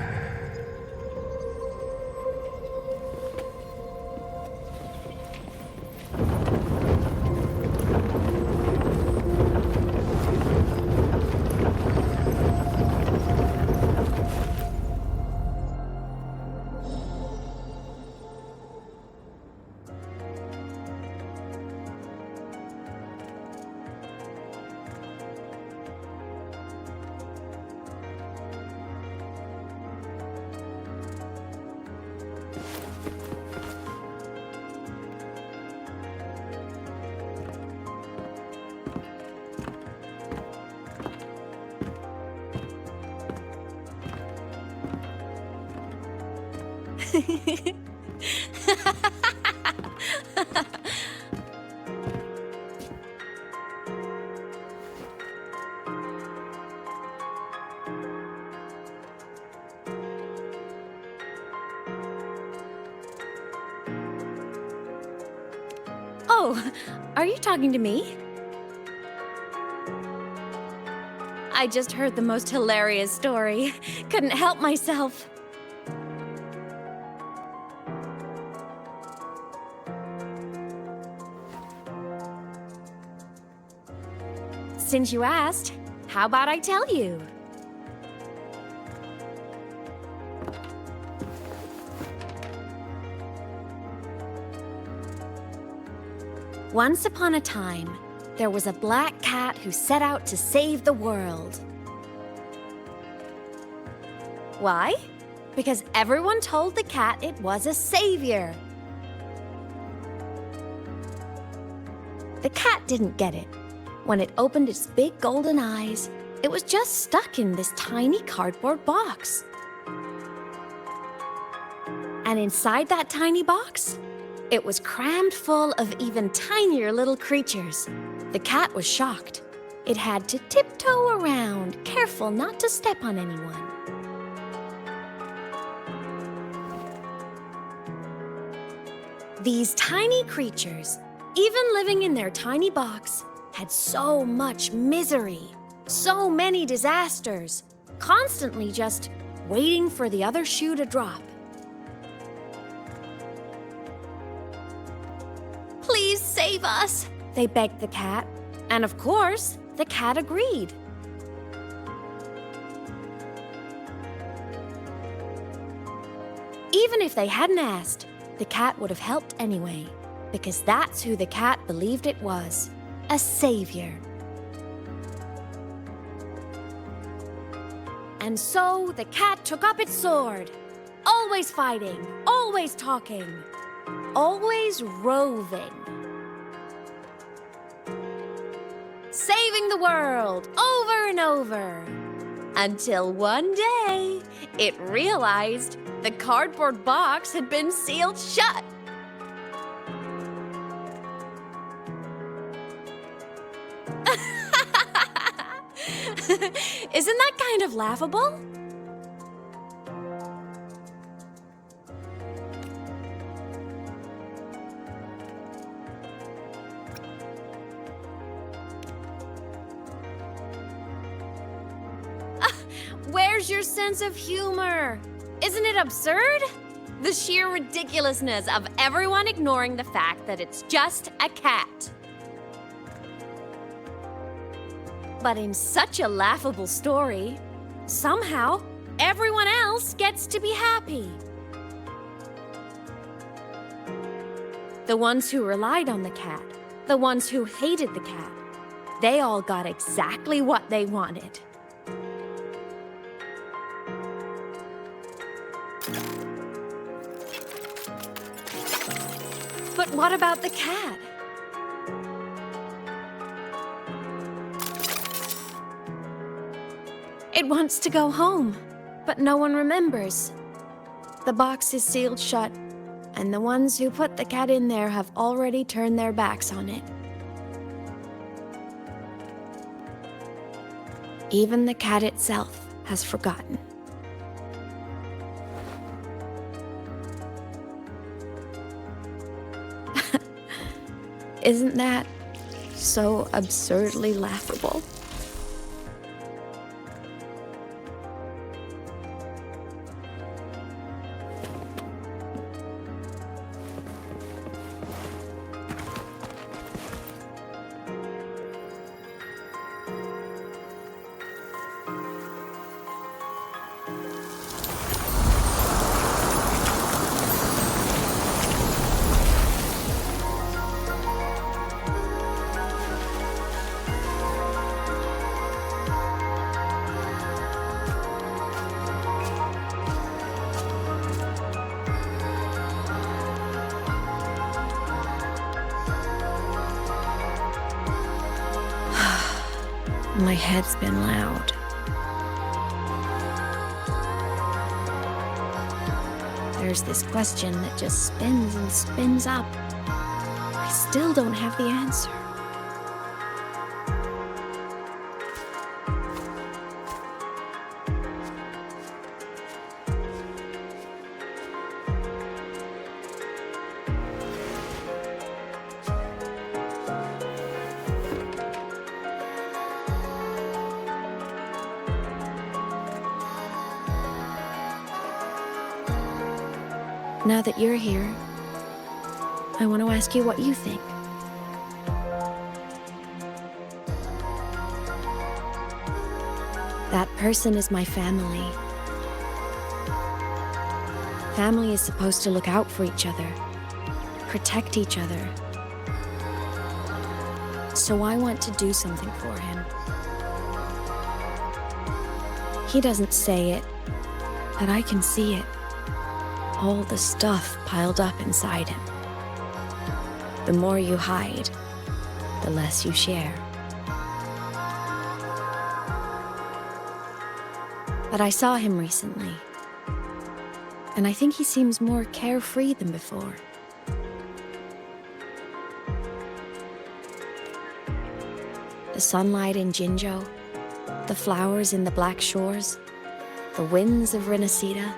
Oh, are you talking to me? I just heard the most hilarious story. Couldn't help myself. Since you asked, how about I tell you? Once upon a time, there was a black cat who set out to save the world. Why? Because everyone told the cat it was a savior. The cat didn't get it. When it opened its big golden eyes, it was just stuck in this tiny cardboard box. And inside that tiny box, it was crammed full of even tinier little creatures. The cat was shocked. It had to tiptoe around, careful not to step on anyone. These tiny creatures, even living in their tiny box, had so much misery, so many disasters, constantly just waiting for the other shoe to drop. Please save us, they begged the cat. And of course, the cat agreed. Even if they hadn't asked, the cat would have helped anyway, because that's who the cat believed it was, a savior. And so the cat took up its sword, always fighting, always talking, always roving. Saving the world over and over. Until one day, it realized the cardboard box had been sealed shut. Isn't that kind of laughable? Where's your sense of humor? Isn't it absurd? The sheer ridiculousness of everyone ignoring the fact that it's just a cat. But in such a laughable story, somehow everyone else gets to be happy. The ones who relied on the cat, the ones who hated the cat, they all got exactly what they wanted. But what about the cat? It wants to go home, but no one remembers. The box is sealed shut, and the ones who put the cat in there have already turned their backs on it. Even the cat itself has forgotten. Isn't that so absurdly laughable? My head's been loud. there's this question that just spins and spins up. I still don't have the answer. Now that you're here, I want to ask you what you think. That person is my family. Family is supposed to look out for each other, protect each other. So I want to do something for him. He doesn't say it, but I can see it. All the stuff piled up inside him. The more you hide, the less you share. But I saw him recently, and I think he seems more carefree than before. The sunlight in Jinzhou, the flowers in the Black Shores, the winds of Renacida.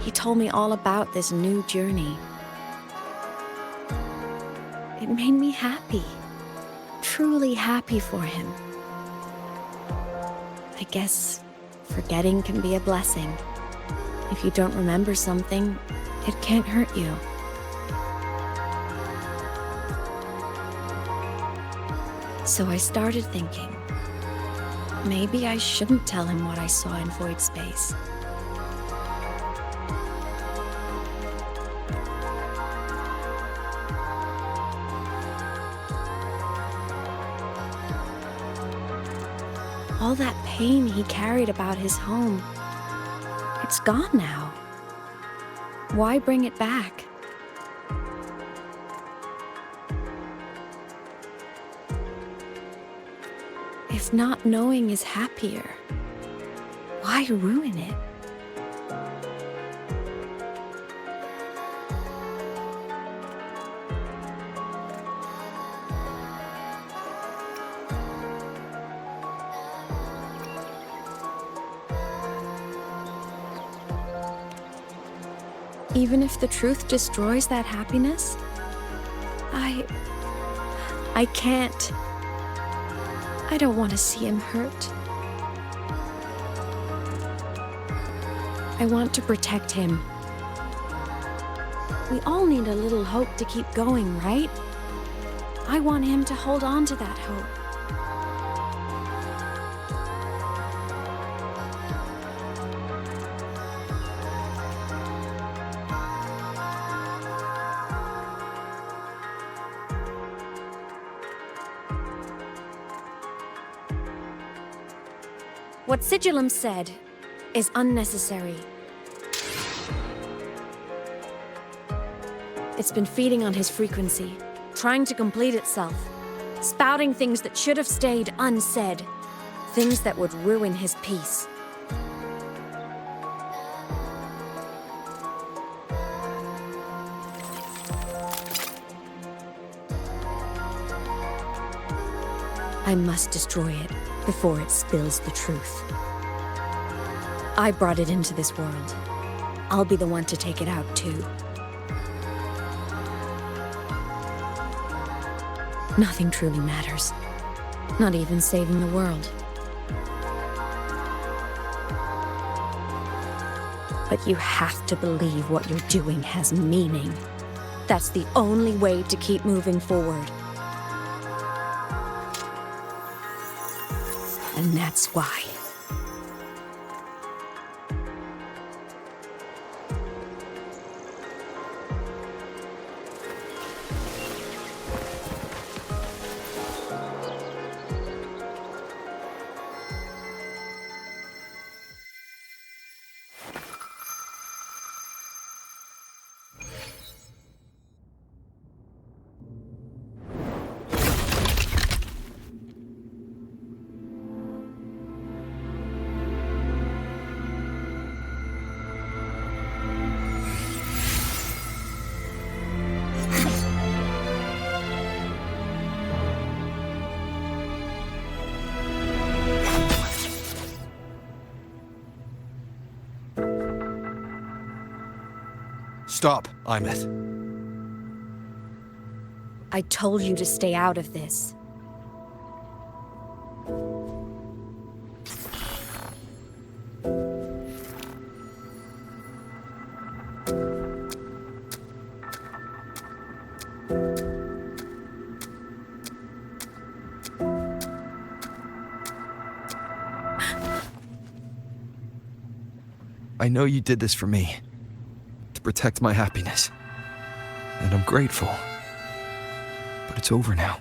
He told me all about this new journey. It made me happy, truly happy for him. I guess forgetting can be a blessing. If you don't remember something, it can't hurt you. So I started thinking, maybe I shouldn't tell him what I saw in void space. All that pain he carried about his home, it's gone now. Why bring it back? If not knowing is happier, why ruin it? Even if the truth destroys that happiness, I can't. I don't want to see him hurt. I want to protect him. We all need a little hope to keep going, right? I want him to hold on to that hope. What Sigillum said is unnecessary. It's been feeding on his frequency, trying to complete itself, spouting things that should have stayed unsaid, things that would ruin his peace. I must destroy it before it spills the truth. I brought it into this world. I'll be the one to take it out, too. Nothing truly matters. Not even saving the world. But you have to believe what you're doing has meaning. That's the only way to keep moving forward. And that's why. Stop, Imeth. I told you to stay out of this. I know you did this for me, to protect my happiness, and I'm grateful. But it's over now.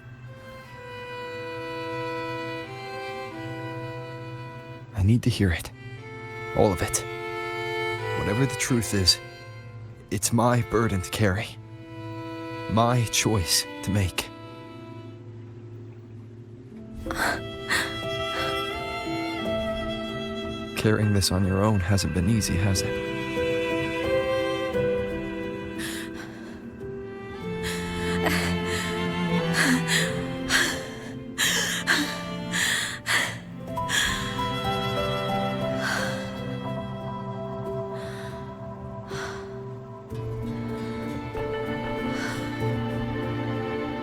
I need to hear it. All of it. Whatever the truth is, it's my burden to carry. My choice to make. Carrying this on your own hasn't been easy, has it?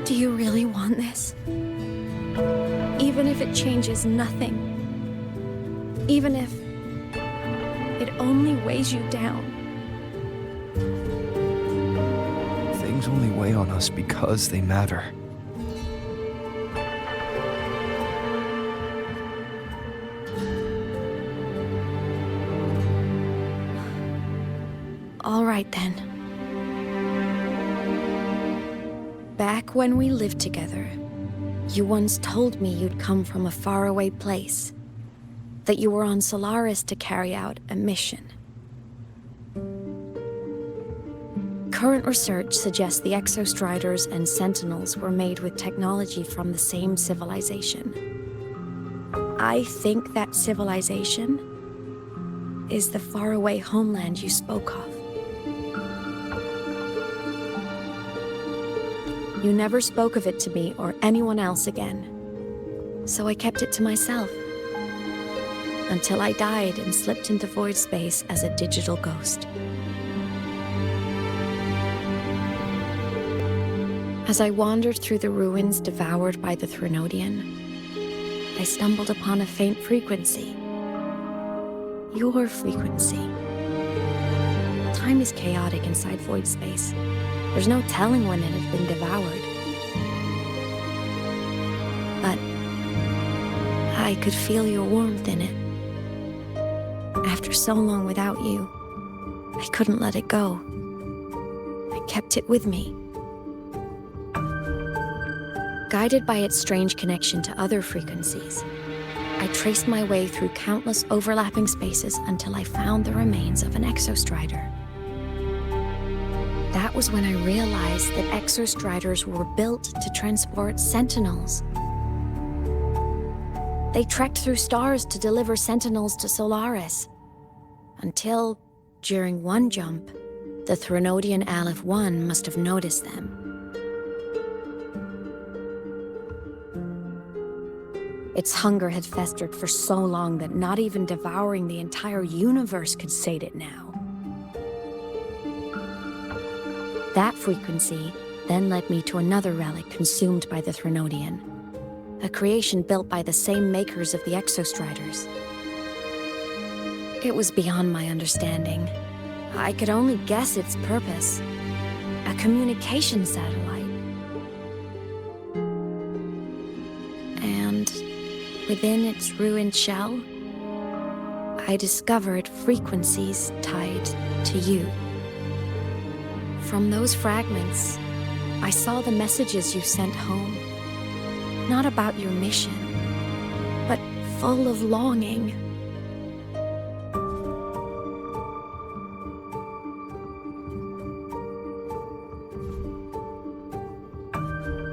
Do you really want this? Even if it changes nothing? Even if it only weighs you down? Things only weigh on us because they matter. All right then. Back when we lived together, you once told me you'd come from a faraway place. That you were on Solaris to carry out a mission. Current research suggests the Exostriders and Sentinels were made with technology from the same civilization. I think that civilization is the faraway homeland you spoke of. You never spoke of it to me or anyone else again, so I kept it to myself. Until I died and slipped into void space as a digital ghost. As I wandered through the ruins devoured by the Threnodian, I stumbled upon a faint frequency. Your frequency. Time is chaotic inside void space. There's no telling when it had been devoured. But I could feel your warmth in it. After so long without you, I couldn't let it go. I kept it with me. Guided by its strange connection to other frequencies, I traced my way through countless overlapping spaces until I found the remains of an Exostrider. That was when I realized that Exostriders were built to transport Sentinels. They trekked through stars to deliver Sentinels to Solaris. Until, during one jump, the Threnodian Aleph 1 must have noticed them. Its hunger had festered for so long that not even devouring the entire universe could sate it now. That frequency then led me to another relic consumed by the Threnodian, a creation built by the same makers of the Exostriders. It was beyond my understanding. I could only guess its purpose. A communication satellite. And within its ruined shell, I discovered frequencies tied to you. From those fragments, I saw the messages you sent home. Not about your mission, but full of longing.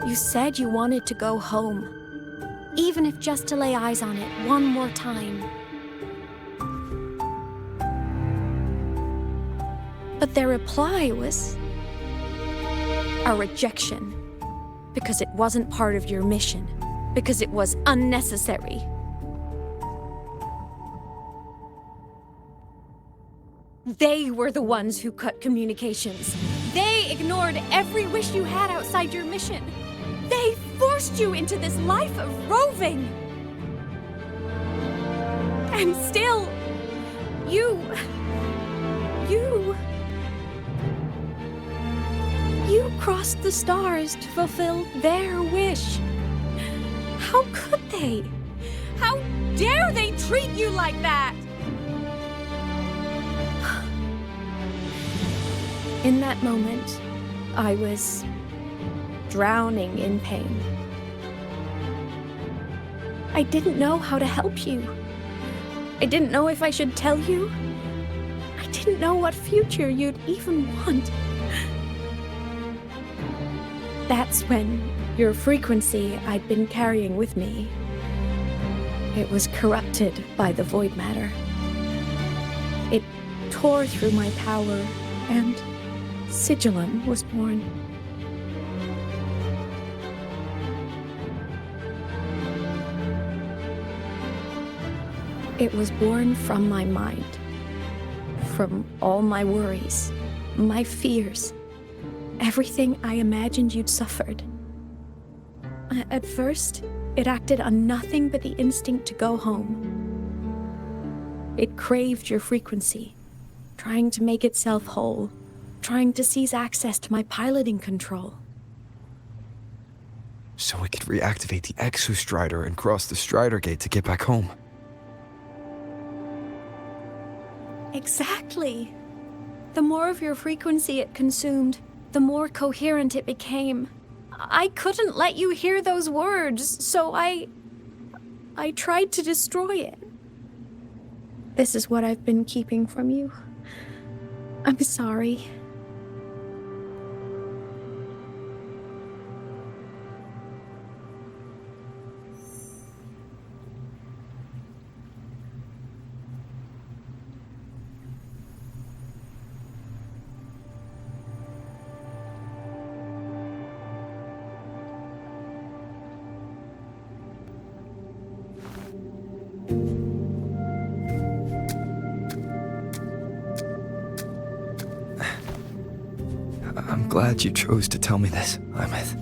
You said you wanted to go home, even if just to lay eyes on it one more time. But their reply was a rejection, because it wasn't part of your mission, because it was unnecessary. They were the ones who cut communications. They ignored every wish you had outside your mission. They forced you into this life of roving. And still, you crossed the stars to fulfill their wish. How could they? How dare they treat you like that? In that moment, I was drowning in pain. I didn't know how to help you. I didn't know if I should tell you. I didn't know what future you'd even want. That's when your frequency I'd been carrying with me, it was corrupted by the void matter. It tore through my power, and Sigillum was born. It was born from my mind, from all my worries, my fears, everything I imagined you'd suffered. At first, it acted on nothing but the instinct to go home. It craved your frequency, trying to make itself whole, trying to seize access to my piloting control. So it could reactivate the Exostrider and cross the Strider Gate to get back home. Exactly. The more of your frequency it consumed, the more coherent it became. I couldn't let you hear those words, so I tried to destroy it. This is what I've been keeping from you. I'm sorry. I'm glad you chose to tell me this, Imeth.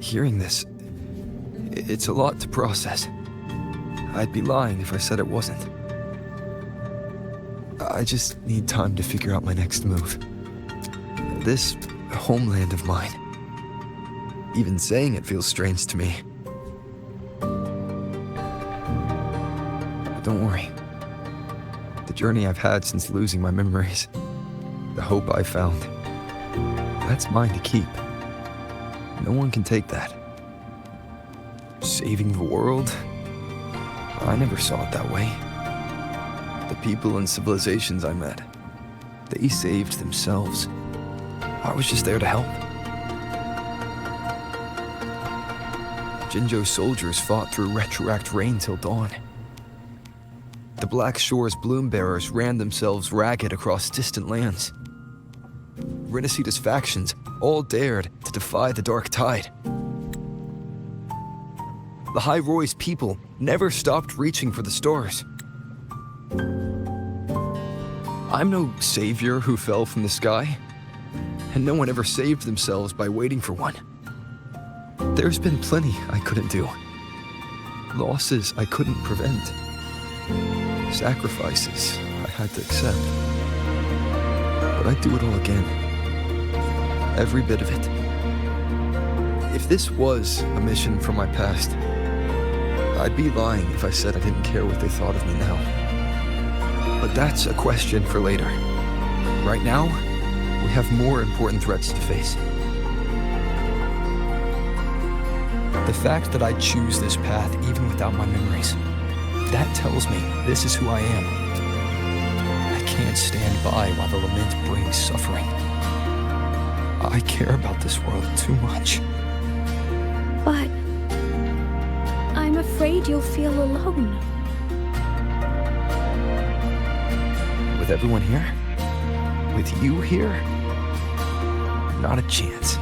Hearing this, it's a lot to process. I'd be lying if I said it wasn't. I just need time to figure out my next move. This homeland of mine, even saying it feels strange to me. But don't worry. The journey I've had since losing my memories, the hope I found, that's mine to keep. No one can take that. Saving the world? I never saw it that way. The people and civilizations I met, they saved themselves. I was just there to help. Jinjo's soldiers fought through retroact rain till dawn. The Black Shore's bloom bearers ran themselves ragged across distant lands. Rinasita's factions all dared to defy the dark tide. The High Roy's people never stopped reaching for the stars. I'm no savior who fell from the sky, and no one ever saved themselves by waiting for one. There's been plenty I couldn't do. Losses I couldn't prevent. Sacrifices I had to accept. But I'd do it all again. Every bit of it. If this was a mission from my past, I'd be lying if I said I didn't care what they thought of me now. But that's a question for later. Right now, we have more important threats to face. The fact that I choose this path even without my memories, that tells me this is who I am. I can't stand by while the lament brings suffering. I care about this world too much. But I'm afraid you'll feel alone. With everyone here? With you here? Not a chance.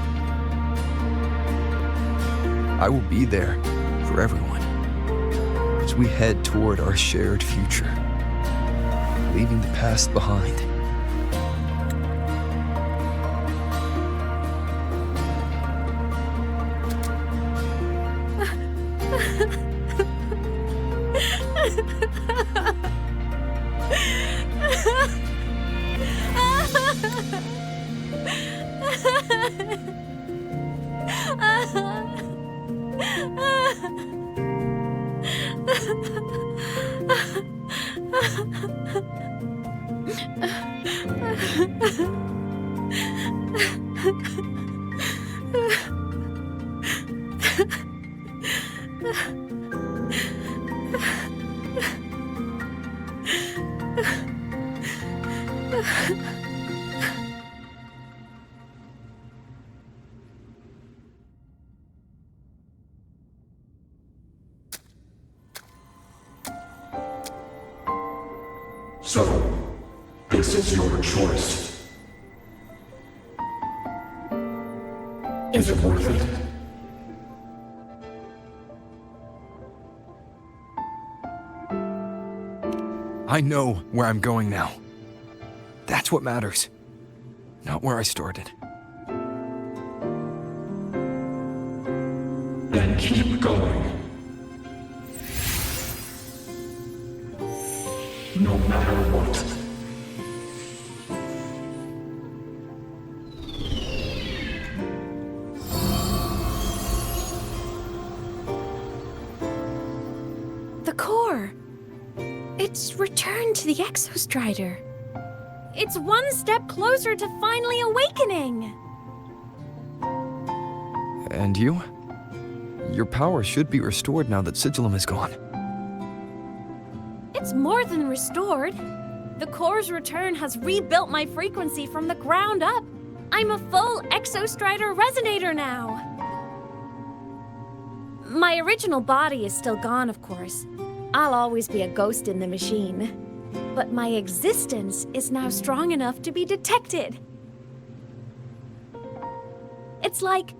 I will be there for everyone as we head toward our shared future. leaving the past behind. So, this is your choice. Is it worth it? I know where I'm going now. That's what matters. Not where I started. Then keep going. No matter what. The core. It's returned to the Exostrider. It's one step closer to finally awakening. And you? Your power should be restored now that Sigillum is gone. It's more than restored. The core's return has rebuilt my frequency from the ground up. I'm a full Exostrider resonator now. My original body is still gone, of course. I'll always be a ghost in the machine. But my existence is now strong enough to be detected. It's like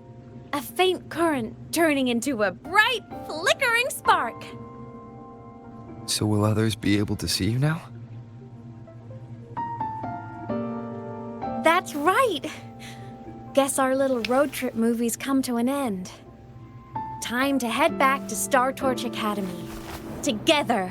a faint current turning into a bright, flickering spark. So will others be able to see you now? That's right. Guess our little road trip movie's come to an end. Time to head back to Star Torch Academy. Together.